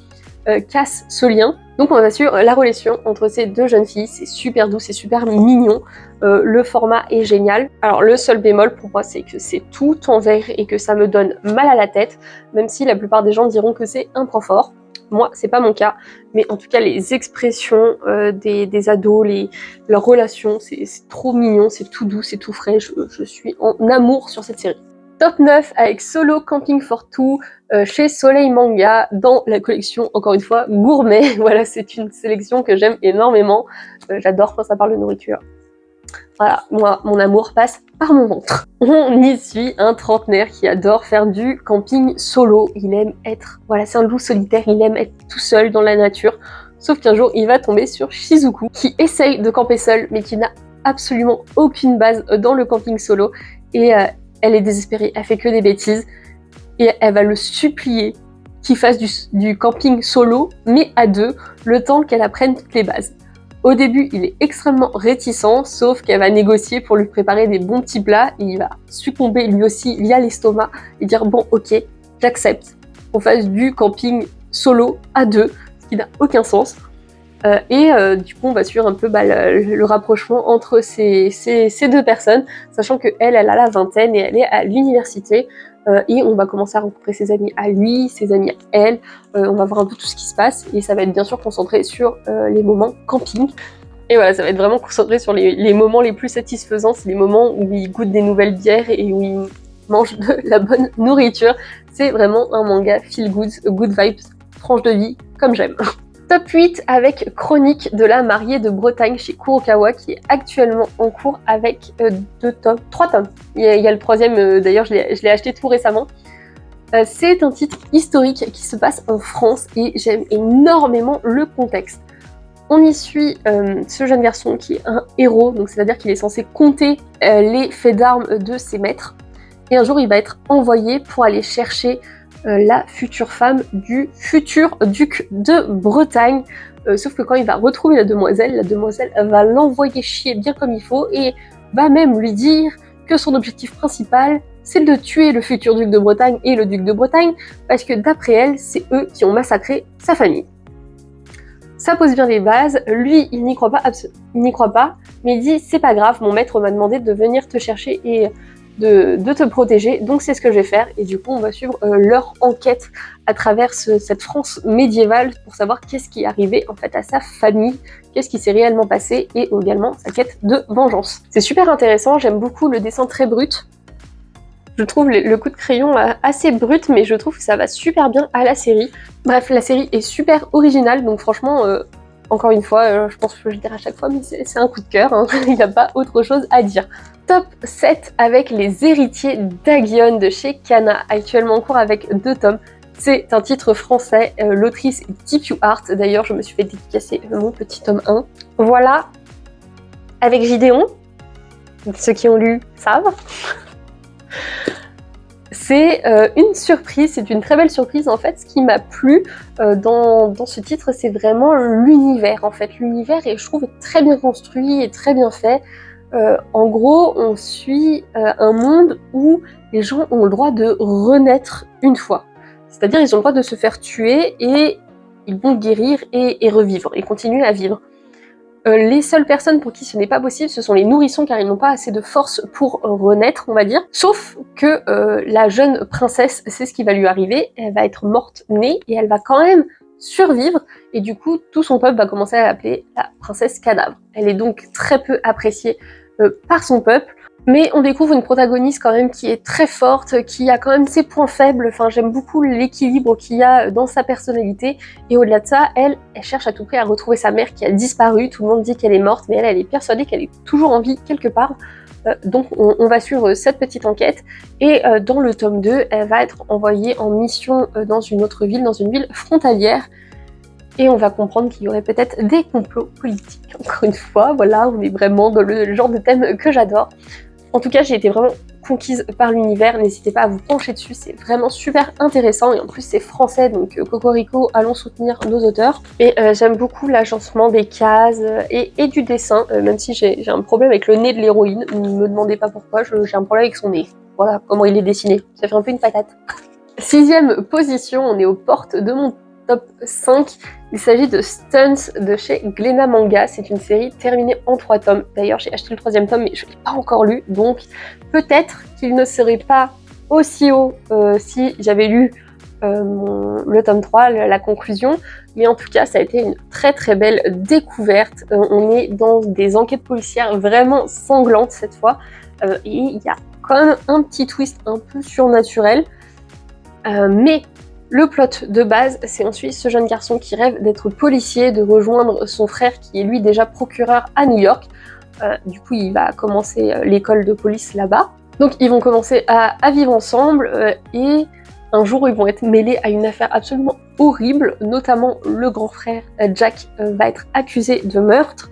casse ce lien. Donc on va suivre la relation entre ces deux jeunes filles, c'est super doux, c'est super mignon, le format est génial. Alors le seul bémol pour moi, c'est que c'est tout en vert et que ça me donne mal à la tête, même si la plupart des gens diront que c'est un point fort. Moi, c'est pas mon cas, mais en tout cas, les expressions des ados, leurs relations, c'est trop mignon, c'est tout doux, c'est tout frais, je suis en amour sur cette série. Top 9 avec Solo Camping for Two chez Soleil Manga dans la collection, encore une fois, gourmet. Voilà, c'est une sélection que j'aime énormément. J'adore quand ça parle de nourriture. Voilà, moi, mon amour passe par mon ventre. On y suit un trentenaire qui adore faire du camping solo. Il aime être, voilà, c'est un loup solitaire, il aime être tout seul dans la nature. Sauf qu'un jour, il va tomber sur Shizuku, qui essaye de camper seul, mais qui n'a absolument aucune base dans le camping solo. Et elle est désespérée, elle fait que des bêtises. Et elle va le supplier qu'il fasse du camping solo, mais à deux, le temps qu'elle apprenne toutes les bases. Au début, il est extrêmement réticent, sauf qu'elle va négocier pour lui préparer des bons petits plats, et il va succomber lui aussi via l'estomac, et dire bon ok, j'accepte qu'on fasse du camping solo à deux, ce qui n'a aucun sens. Du coup, on va suivre un peu le rapprochement entre ces deux personnes, sachant qu'elle a la vingtaine et elle est à l'université. Et on va commencer à rencontrer ses amis à lui, ses amis à elle. On va voir un peu tout ce qui se passe et ça va être bien sûr concentré sur les moments camping. Et voilà, ça va être vraiment concentré sur les moments les plus satisfaisants, c'est les moments où il goûte des nouvelles bières et où il mange de la bonne nourriture. C'est vraiment un manga feel good, good vibes, tranche de vie, comme j'aime. Top 8 avec Chronique de la mariée de Bretagne chez Kurokawa qui est actuellement en cours avec 3 tomes. Il y a le troisième, d'ailleurs je l'ai acheté tout récemment. C'est un titre historique qui se passe en France et j'aime énormément le contexte. On y suit ce jeune garçon qui est un héros, donc c'est-à-dire qu'il est censé compter les faits d'armes de ses maîtres. Et un jour il va être envoyé pour aller chercher la future femme du futur duc de Bretagne. Sauf que quand il va retrouver la demoiselle va l'envoyer chier bien comme il faut et va même lui dire que son objectif principal, c'est de tuer le futur duc de Bretagne et le duc de Bretagne, parce que d'après elle, c'est eux qui ont massacré sa famille. Ça pose bien les bases, lui il n'y croit pas, mais il dit c'est pas grave, mon maître m'a demandé de venir te chercher et de te protéger, donc c'est ce que je vais faire. Et du coup on va suivre leur enquête à travers cette France médiévale pour savoir qu'est-ce qui est arrivé en fait à sa famille, qu'est-ce qui s'est réellement passé et également sa quête de vengeance. C'est super intéressant, j'aime beaucoup le dessin très brut. Je trouve le coup de crayon assez brut, mais je trouve que ça va super bien à la série. Bref, la série est super originale, donc franchement, encore une fois, je pense que je le dirai à chaque fois, mais c'est un coup de cœur, hein. Il n'y a pas autre chose à dire. Top 7 avec Les héritiers d'Agion de chez Kana, actuellement en cours avec 2 tomes. C'est un titre français, l'autrice est Tipu Art, d'ailleurs je me suis fait dédicacer mon petit tome 1. Voilà, avec Gideon, ceux qui ont lu savent. C'est une surprise, c'est une très belle surprise en fait. Ce qui m'a plu dans ce titre, c'est vraiment l'univers en fait. L'univers est, je trouve, très bien construit et très bien fait. En gros, on suit un monde où les gens ont le droit de renaître une fois. C'est-à-dire ils ont le droit de se faire tuer et ils vont guérir et revivre et continuer à vivre. Les seules personnes pour qui ce n'est pas possible, ce sont les nourrissons, car ils n'ont pas assez de force pour renaître, on va dire. Sauf que la jeune princesse, c'est ce qui va lui arriver, elle va être morte-née, et elle va quand même survivre, et du coup, tout son peuple va commencer à l'appeler la princesse cadavre. Elle est donc très peu appréciée par son peuple, mais on découvre une protagoniste quand même qui est très forte, qui a quand même ses points faibles. Enfin, j'aime beaucoup l'équilibre qu'il y a dans sa personnalité. Et au-delà de ça, elle cherche à tout prix à retrouver sa mère qui a disparu. Tout le monde dit qu'elle est morte, mais elle est persuadée qu'elle est toujours en vie quelque part. Donc on va suivre cette petite enquête. Et dans le tome 2, elle va être envoyée en mission dans une autre ville, dans une ville frontalière. Et on va comprendre qu'il y aurait peut-être des complots politiques. Encore une fois, voilà, on est vraiment dans le genre de thème que j'adore. En tout cas, j'ai été vraiment conquise par l'univers, n'hésitez pas à vous pencher dessus, c'est vraiment super intéressant, et en plus c'est français, donc cocorico, allons soutenir nos auteurs. Et j'aime beaucoup l'agencement des cases et du dessin, même si j'ai un problème avec le nez de l'héroïne, ne me demandez pas pourquoi, j'ai un problème avec son nez. Voilà comment il est dessiné, ça fait un peu une patate. 6e position, on est aux portes de mon top 5. Il s'agit de Stunts de chez Glénat Manga. C'est une série terminée en 3 tomes. D'ailleurs, j'ai acheté le 3e tome, mais je ne l'ai pas encore lu. Donc, peut-être qu'il ne serait pas aussi haut si j'avais lu le tome 3, la conclusion. Mais en tout cas, ça a été une très très belle découverte. On est dans des enquêtes policières vraiment sanglantes cette fois. Et il y a quand même un petit twist un peu surnaturel. Mais le plot de base, c'est ensuite ce jeune garçon qui rêve d'être policier, de rejoindre son frère qui est lui déjà procureur à New York. Du coup, il va commencer l'école de police là-bas. Donc ils vont commencer à vivre ensemble et un jour ils vont être mêlés à une affaire absolument horrible, notamment le grand frère Jack va être accusé de meurtre.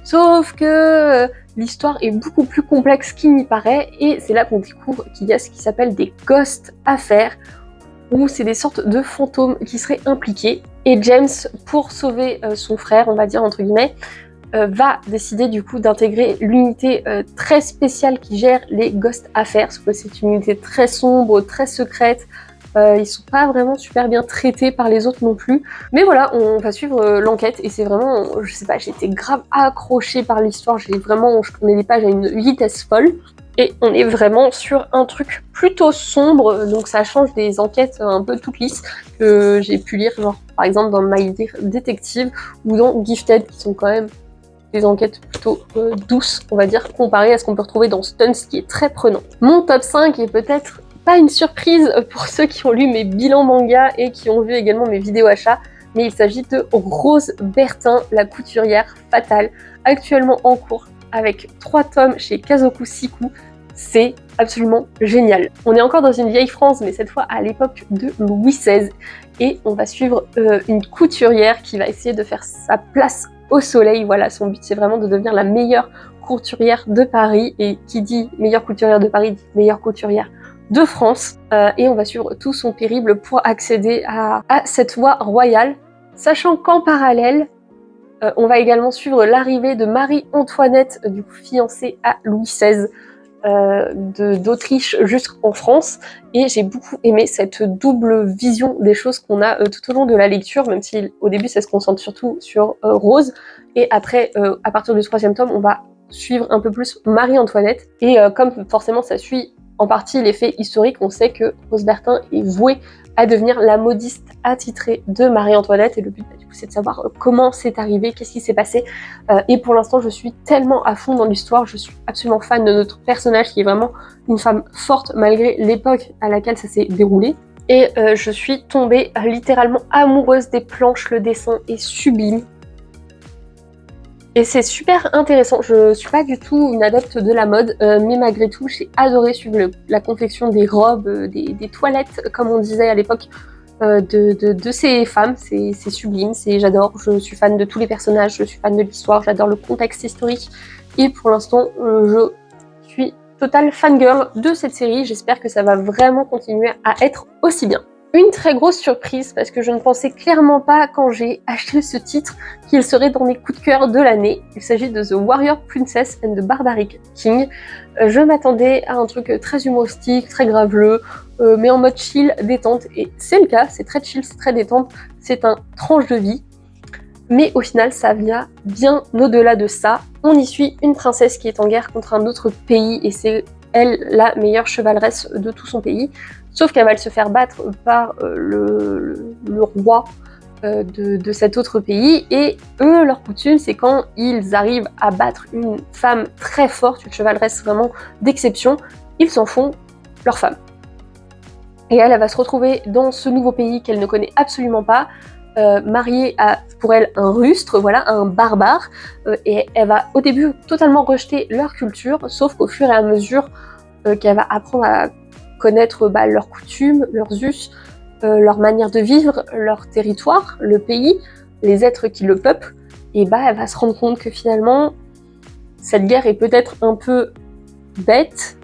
Sauf que l'histoire est beaucoup plus complexe qu'il n'y paraît et c'est là qu'on découvre qu'il y a ce qui s'appelle des ghost affaires où c'est des sortes de fantômes qui seraient impliqués. Et James, pour sauver son frère, on va dire entre guillemets, va décider du coup d'intégrer l'unité très spéciale qui gère les ghost affairs, parce que c'est une unité très sombre, très secrète. Ils sont pas vraiment super bien traités par les autres non plus. Mais voilà, on va suivre l'enquête et c'est vraiment, je sais pas, j'ai été grave accrochée par l'histoire. Je tournais les pages à une vitesse folle. Et on est vraiment sur un truc plutôt sombre, donc ça change des enquêtes un peu toutes lisses que j'ai pu lire, genre par exemple dans My Detective ou dans Gifted, qui sont quand même des enquêtes plutôt douces, on va dire, comparées à ce qu'on peut retrouver dans Stunts, qui est très prenant. Mon top 5 est peut-être pas une surprise pour ceux qui ont lu mes bilans manga et qui ont vu également mes vidéos achats, mais il s'agit de Rose Bertin, la couturière fatale, actuellement en cours avec 3 tomes chez Kazoku Siku. C'est absolument génial. On est encore dans une vieille France, mais cette fois à l'époque de Louis XVI, et on va suivre une couturière qui va essayer de faire sa place au soleil. Voilà, son but c'est vraiment de devenir la meilleure couturière de Paris, et qui dit meilleure couturière de Paris dit meilleure couturière de France, et on va suivre tout son périple pour accéder à cette voie royale, sachant qu'en parallèle, on va également suivre l'arrivée de Marie-Antoinette, du coup fiancée à Louis XVI, d'Autriche jusqu'en France, et j'ai beaucoup aimé cette double vision des choses qu'on a tout au long de la lecture, même si au début ça se concentre surtout sur Rose, et après à partir du 3e tome on va suivre un peu plus Marie-Antoinette, et comme forcément ça suit en partie les faits historiques, on sait que Rose Bertin est vouée à devenir la modiste attitrée de Marie-Antoinette, et le but du coup c'est de savoir comment c'est arrivé, qu'est-ce qui s'est passé, et pour l'instant je suis tellement à fond dans l'histoire, je suis absolument fan de notre personnage qui est vraiment une femme forte malgré l'époque à laquelle ça s'est déroulé, et je suis tombée littéralement amoureuse des planches, le dessin est sublime. Et c'est super intéressant, je suis pas du tout une adepte de la mode, mais malgré tout j'ai adoré suivre la confection des robes, des toilettes comme on disait à l'époque, de ces femmes, c'est sublime, j'adore, je suis fan de tous les personnages, je suis fan de l'histoire, j'adore le contexte historique, et pour l'instant je suis total fangirl de cette série, j'espère que ça va vraiment continuer à être aussi bien. Une très grosse surprise, parce que je ne pensais clairement pas quand j'ai acheté ce titre qu'il serait dans mes coups de cœur de l'année. Il s'agit de The Warrior Princess and the Barbaric King. Je m'attendais à un truc très humoristique, très graveleux, mais en mode chill, détente, et c'est le cas, c'est très chill, c'est très détente, c'est un tranche de vie. Mais au final, ça vient bien au-delà de ça. On y suit une princesse qui est en guerre contre un autre pays, et c'est elle la meilleure chevaleresse de tout son pays. Sauf qu'elle va se faire battre par le roi de cet autre pays, et eux, leur coutume, c'est quand ils arrivent à battre une femme très forte, une chevaleresse vraiment d'exception, ils s'en font leur femme. Et elle va se retrouver dans ce nouveau pays qu'elle ne connaît absolument pas, mariée à, pour elle, un rustre, voilà, un barbare, et elle va au début totalement rejeter leur culture, sauf qu'au fur et à mesure qu'elle va apprendre à connaître leurs coutumes, leurs us, leur manière de vivre, leur territoire, le pays, les êtres qui le peuplent, et elle va se rendre compte que finalement cette guerre est peut-être un peu bête,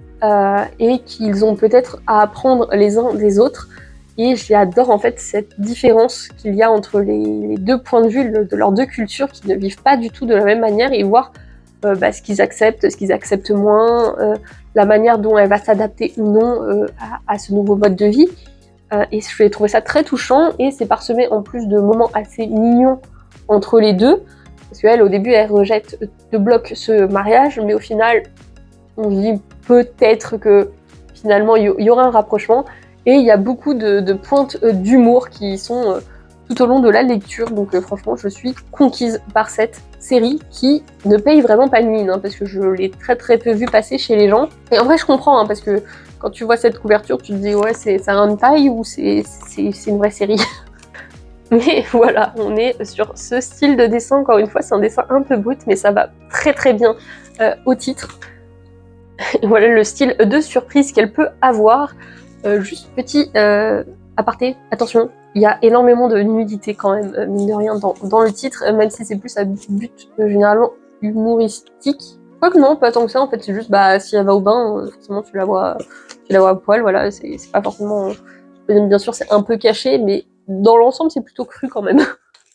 et qu'ils ont peut-être à apprendre les uns des autres. Et j'adore en fait cette différence qu'il y a entre les deux points de vue de leurs deux cultures qui ne vivent pas du tout de la même manière, et voir ce qu'ils acceptent moins, la manière dont elle va s'adapter ou non à ce nouveau mode de vie. Et je vais trouver ça très touchant, et c'est parsemé en plus de moments assez mignons entre les deux, parce qu'elle au début elle rejette de bloc ce mariage, mais au final on se dit peut-être que finalement il y aura un rapprochement, et il y a beaucoup de pointes d'humour qui sont tout au long de la lecture, donc franchement je suis conquise par cette série qui ne paye vraiment pas de mine, hein, parce que je l'ai très très peu vu passer chez les gens, et en vrai je comprends, hein, parce que quand tu vois cette couverture tu te dis ouais c'est un hentai ou c'est une vraie série. Mais voilà, on est sur ce style de dessin. Encore une fois, c'est un dessin un peu brut, mais ça va très très bien au titre. Et voilà le style de surprise qu'elle peut avoir. Juste petit aparté, attention, il y a énormément de nudité quand même, mine de rien, dans le titre, même si c'est plus à but généralement humoristique. Quoique non, pas tant que ça, en fait, c'est juste, si elle va au bain, forcément tu la vois à poil, voilà, c'est pas forcément... Bien sûr, c'est un peu caché, mais dans l'ensemble, c'est plutôt cru quand même.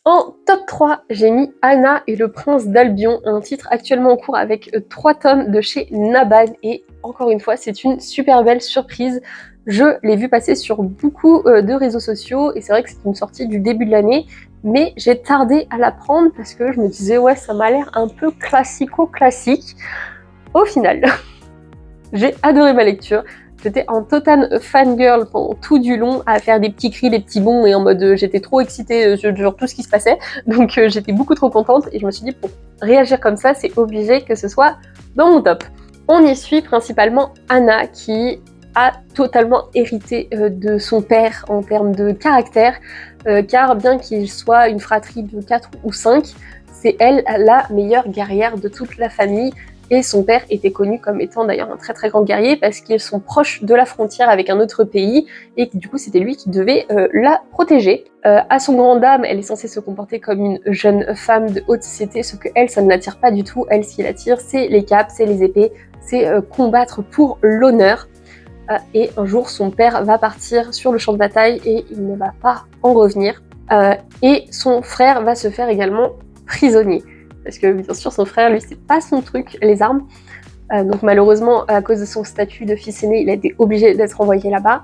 En top 3, j'ai mis Anna et le prince d'Albion, un titre actuellement en cours avec 3 tomes de chez Nabhan, et encore une fois, c'est une super belle surprise. Je l'ai vu passer sur beaucoup de réseaux sociaux, et c'est vrai que c'est une sortie du début de l'année, mais j'ai tardé à la prendre parce que je me disais, ouais, ça m'a l'air un peu classico-classique. Au final, j'ai adoré ma lecture. J'étais en total fangirl pendant tout du long, à faire des petits cris, des petits bonds, et en mode j'étais trop excitée sur tout ce qui se passait. Donc j'étais beaucoup trop contente, et je me suis dit, pour réagir comme ça, c'est obligé que ce soit dans mon top. On y suit principalement Anna, qui a totalement hérité de son père en termes de caractère, car bien qu'il soit une fratrie de 4 ou 5, c'est elle la meilleure guerrière de toute la famille. Et son père était connu comme étant d'ailleurs un très très grand guerrier parce qu'ils sont proches de la frontière avec un autre pays et du coup c'était lui qui devait la protéger. À son grand dame, elle est censée se comporter comme une jeune femme de haute société, sauf que elle, ça ne l'attire pas du tout. Elle, ce qui l'attire, c'est les capes, c'est les épées, c'est combattre pour l'honneur. Et un jour, son père va partir sur le champ de bataille et il ne va pas en revenir. Et son frère va se faire également prisonnier. Parce que bien sûr son frère, lui, c'est pas son truc, les armes. Donc malheureusement, à cause de son statut de fils aîné, il a été obligé d'être envoyé là-bas.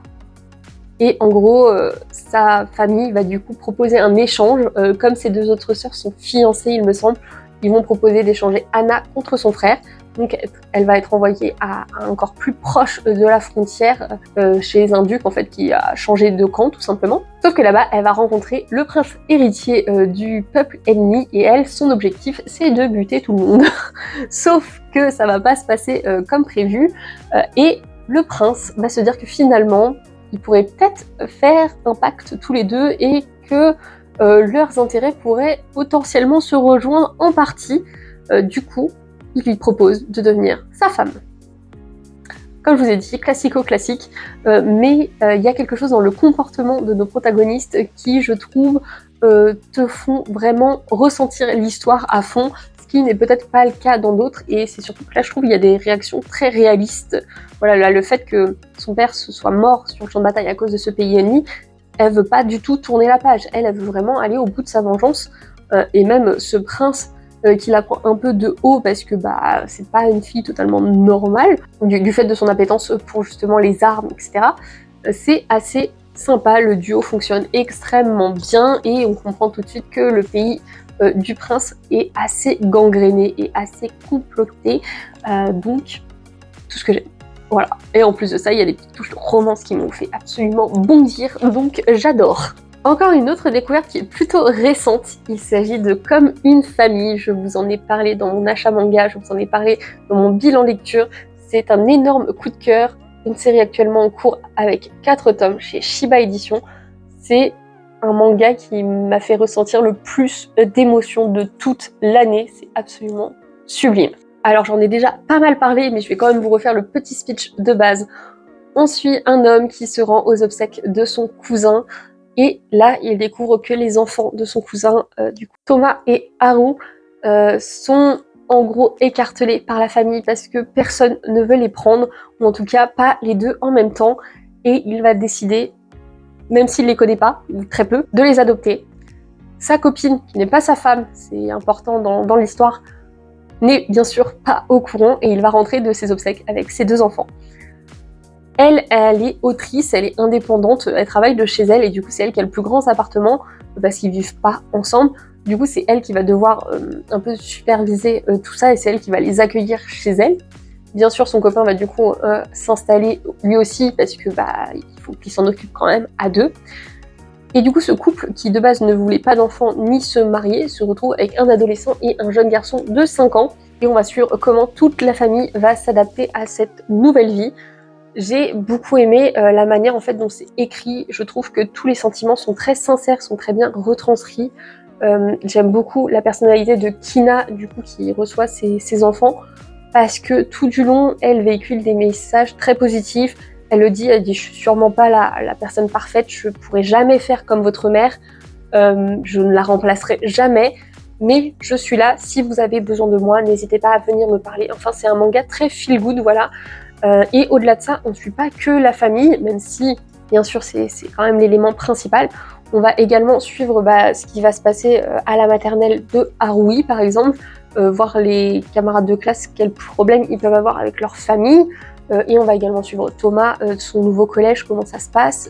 Et en gros, sa famille va du coup proposer un échange. Comme ses 2 autres sœurs sont fiancées, il me semble, ils vont proposer d'échanger Anna contre son frère. Donc elle va être envoyée à encore plus proche de la frontière, chez un duc en fait qui a changé de camp tout simplement. Sauf que là-bas, elle va rencontrer le prince héritier du peuple ennemi, et elle, son objectif, c'est de buter tout le monde. Sauf que ça va pas se passer comme prévu, et le prince va se dire que finalement, ils pourraient peut-être faire un pacte tous les deux et que leurs intérêts pourraient potentiellement se rejoindre en partie. Du coup, il lui propose de devenir sa femme. Comme je vous ai dit, classico-classique, mais il y a quelque chose dans le comportement de nos protagonistes qui, je trouve, te font vraiment ressentir l'histoire à fond, ce qui n'est peut-être pas le cas dans d'autres, et c'est surtout que là, je trouve qu'il y a des réactions très réalistes. Voilà, là, le fait que son père se soit mort sur le champ de bataille à cause de ce pays ennemi, elle veut pas du tout tourner la page, elle veut vraiment aller au bout de sa vengeance, et même ce prince qui la prend un peu de haut parce que c'est pas une fille totalement normale, du fait de son appétence pour justement les armes, etc. C'est assez sympa, le duo fonctionne extrêmement bien et on comprend tout de suite que le pays du prince est assez gangréné et assez comploté, donc tout ce que j'aime. Voilà. Et en plus de ça, il y a des petites touches de romance qui m'ont fait absolument bondir, donc j'adore. Encore une autre découverte qui est plutôt récente, il s'agit de Comme une famille, je vous en ai parlé dans mon achat manga, je vous en ai parlé dans mon bilan lecture, c'est un énorme coup de cœur, une série actuellement en cours avec 4 tomes chez Shiba Edition, c'est un manga qui m'a fait ressentir le plus d'émotions de toute l'année, c'est absolument sublime. Alors j'en ai déjà pas mal parlé, mais je vais quand même vous refaire le petit speech de base. On suit un homme qui se rend aux obsèques de son cousin, et là, il découvre que les enfants de son cousin, du coup, Thomas et Haru, sont en gros écartelés par la famille parce que personne ne veut les prendre, ou en tout cas pas les deux en même temps, et il va décider, même s'il les connaît pas, ou très peu, de les adopter. Sa copine, qui n'est pas sa femme, c'est important dans l'histoire, n'est bien sûr pas au courant, et il va rentrer de ses obsèques avec ses 2 enfants. Elle est autrice, elle est indépendante, elle travaille de chez elle et du coup c'est elle qui a le plus grand appartement parce qu'ils vivent pas ensemble. Du coup c'est elle qui va devoir un peu superviser tout ça et c'est elle qui va les accueillir chez elle. Bien sûr son copain va du coup s'installer lui aussi parce que il faut qu'il s'en occupe quand même à 2. Et du coup ce couple qui de base ne voulait pas d'enfants ni se marier se retrouve avec un adolescent et un jeune garçon de 5 ans et on va suivre comment toute la famille va s'adapter à cette nouvelle vie. J'ai beaucoup aimé la manière en fait dont c'est écrit. Je trouve que tous les sentiments sont très sincères, sont très bien retranscrits. J'aime beaucoup la personnalité de Kina, du coup, qui reçoit ses enfants, parce que tout du long, elle véhicule des messages très positifs. Elle dit, je suis sûrement pas la personne parfaite, je pourrai jamais faire comme votre mère, je ne la remplacerai jamais, mais je suis là, si vous avez besoin de moi, n'hésitez pas à venir me parler. Enfin, c'est un manga très feel good, voilà. Et au-delà de ça, on ne suit pas que la famille, même si, bien sûr, c'est quand même l'élément principal. On va également suivre ce qui va se passer à la maternelle de Harui, par exemple, voir les camarades de classe, quels problèmes ils peuvent avoir avec leur famille. Et on va également suivre Thomas, son nouveau collège, comment ça se passe,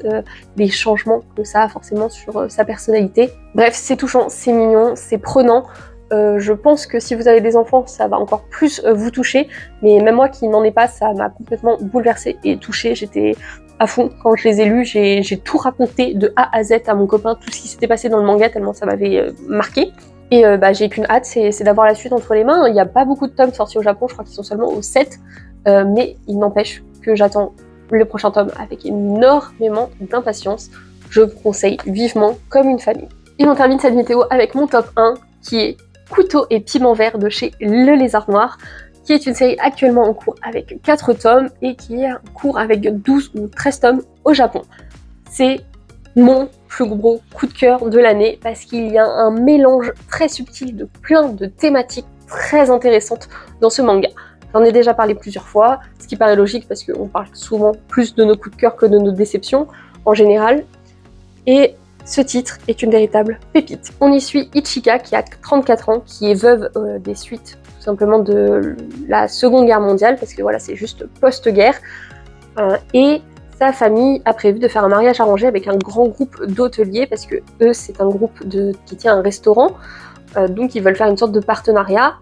les changements que ça a forcément sur sa personnalité. Bref, c'est touchant, c'est mignon, c'est prenant. Je pense que si vous avez des enfants, ça va encore plus vous toucher. Mais même moi qui n'en ai pas, ça m'a complètement bouleversée et touchée. J'étais à fond quand je les ai lus. J'ai tout raconté de A à Z à mon copain, tout ce qui s'était passé dans le manga, tellement ça m'avait marqué. Et j'ai qu'une hâte, c'est d'avoir la suite entre les mains. Il n'y a pas beaucoup de tomes sortis au Japon, je crois qu'ils sont seulement au 7. Mais il n'empêche que j'attends le prochain tome avec énormément d'impatience. Je vous conseille vivement comme une famille. Et on termine cette vidéo avec mon top 1 qui est Couteau et piment vert de chez Le Lézard Noir, qui est une série actuellement en cours avec 4 tomes et qui est en cours avec 12 ou 13 tomes au Japon. C'est mon plus gros coup de cœur de l'année parce qu'il y a un mélange très subtil de plein de thématiques très intéressantes dans ce manga. J'en ai déjà parlé plusieurs fois, ce qui paraît logique parce qu'on parle souvent plus de nos coups de cœur que de nos déceptions en général. Et ce titre est une véritable pépite. On y suit Ichika qui a 34 ans, qui est veuve des suites tout simplement de la Seconde Guerre mondiale, parce que voilà, c'est juste post-guerre. Et sa famille a prévu de faire un mariage arrangé avec un grand groupe d'hôteliers, parce que eux, c'est un groupe qui tient un restaurant, donc ils veulent faire une sorte de partenariat,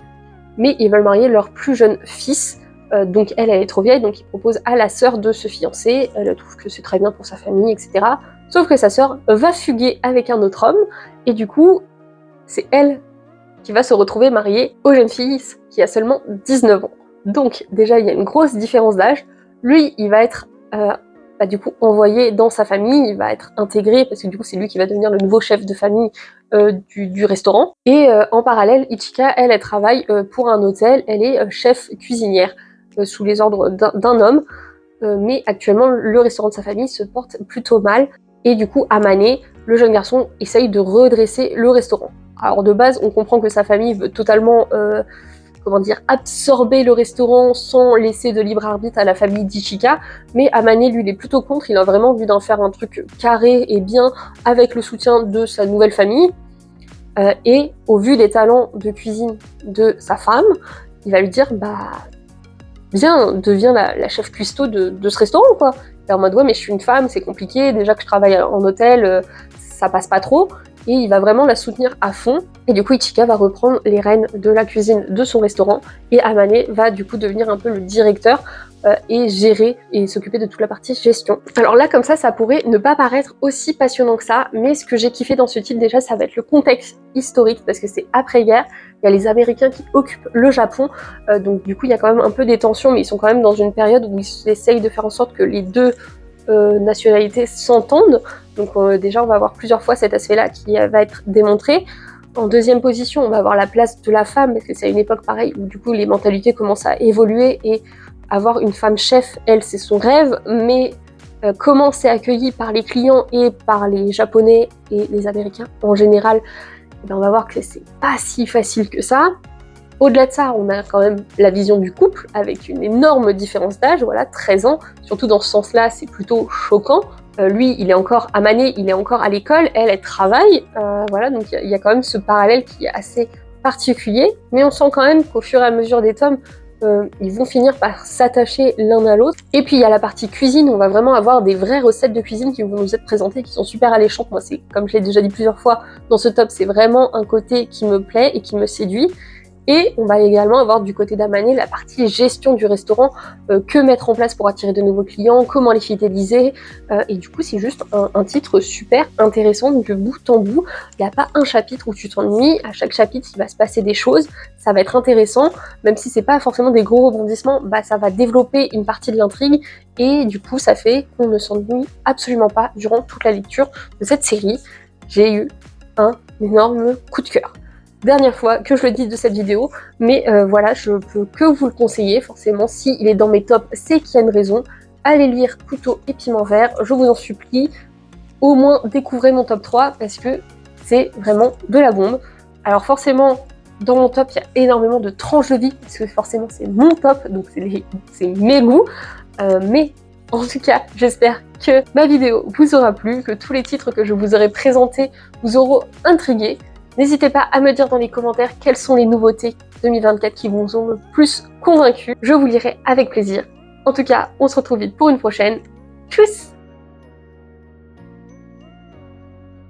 mais ils veulent marier leur plus jeune fils. Donc elle est trop vieille, donc ils proposent à la sœur de se fiancer. Elle trouve que c'est très bien pour sa famille, etc. Sauf que sa sœur va fuguer avec un autre homme, et du coup, c'est elle qui va se retrouver mariée au jeune fils qui a seulement 19 ans. Donc déjà, il y a une grosse différence d'âge. Lui, il va être du coup envoyé dans sa famille, il va être intégré, parce que du coup, c'est lui qui va devenir le nouveau chef de famille du restaurant. Et en parallèle, Ichika, elle travaille pour un hôtel, elle est chef cuisinière sous les ordres d'un homme. Mais actuellement, le restaurant de sa famille se porte plutôt mal. Et du coup, Amane, le jeune garçon, essaye de redresser le restaurant. Alors de base, on comprend que sa famille veut totalement absorber le restaurant sans laisser de libre arbitre à la famille d'Ichika, mais Amane, lui, il est plutôt contre. Il a vraiment envie d'en faire un truc carré et bien avec le soutien de sa nouvelle famille. Et au vu des talents de cuisine de sa femme, il va lui dire viens, deviens la chef cuistot de ce restaurant, quoi. Et en mode, ouais, mais je suis une femme, c'est compliqué, déjà que je travaille en hôtel, ça passe pas trop. Et il va vraiment la soutenir à fond. Et du coup, Ichika va reprendre les rênes de la cuisine de son restaurant. Et Amane va du coup devenir un peu le directeur et gérer et s'occuper de toute la partie gestion. Alors là, comme ça pourrait ne pas paraître aussi passionnant que ça, mais ce que j'ai kiffé dans ce titre, déjà, ça va être le contexte historique, parce que c'est après-guerre. Il y a les Américains qui occupent le Japon, donc du coup, il y a quand même un peu des tensions, mais ils sont quand même dans une période où ils essayent de faire en sorte que les deux nationalités s'entendent. Donc déjà, on va avoir plusieurs fois cet aspect-là qui va être démontré. En deuxième position, on va avoir la place de la femme, parce que c'est une époque pareille où du coup les mentalités commencent à évoluer, et avoir une femme chef, elle, c'est son rêve, mais comment c'est accueilli par les clients et par les Japonais et les Américains en général, on va voir que c'est pas si facile que ça. Au-delà de ça, on a quand même la vision du couple, avec une énorme différence d'âge, voilà, 13 ans, surtout dans ce sens-là, c'est plutôt choquant. Lui, il est encore à Mané, il est encore à l'école, elle travaille, voilà, donc il y a quand même ce parallèle qui est assez particulier, mais on sent quand même qu'au fur et à mesure des tomes, ils vont finir par s'attacher l'un à l'autre. Et puis il y a la partie cuisine, on va vraiment avoir des vraies recettes de cuisine qui vont nous être présentées, qui sont super alléchantes. Moi, c'est, comme je l'ai déjà dit plusieurs fois dans ce top, c'est vraiment un côté qui me plaît et qui me séduit. Et on va également avoir du côté d'Amani la partie gestion du restaurant, que mettre en place pour attirer de nouveaux clients, comment les fidéliser. Et du coup, c'est juste un titre super intéressant de bout en bout. Il n'y a pas un chapitre où tu t'ennuies. À chaque chapitre, il va se passer des choses. Ça va être intéressant, même si c'est pas forcément des gros rebondissements, ça va développer une partie de l'intrigue. Et du coup, ça fait qu'on ne s'ennuie absolument pas durant toute la lecture de cette série. J'ai eu un énorme coup de cœur. Dernière fois que je le dis de cette vidéo, mais voilà, je peux que vous le conseiller. Forcément, s'il est dans mes tops, c'est qu'il y a une raison. Allez lire Couteau et Piment Vert, je vous en supplie. Au moins, découvrez mon top 3 parce que c'est vraiment de la bombe. Alors forcément, dans mon top, il y a énormément de tranches de vie, parce que forcément, c'est mon top, donc c'est mes goûts. Mais en tout cas, j'espère que ma vidéo vous aura plu, que tous les titres que je vous aurai présentés vous auront intrigué. N'hésitez pas à me dire dans les commentaires quelles sont les nouveautés 2024 qui vous ont le plus convaincu. Je vous lirai avec plaisir. En tout cas, on se retrouve vite pour une prochaine. Tchuss!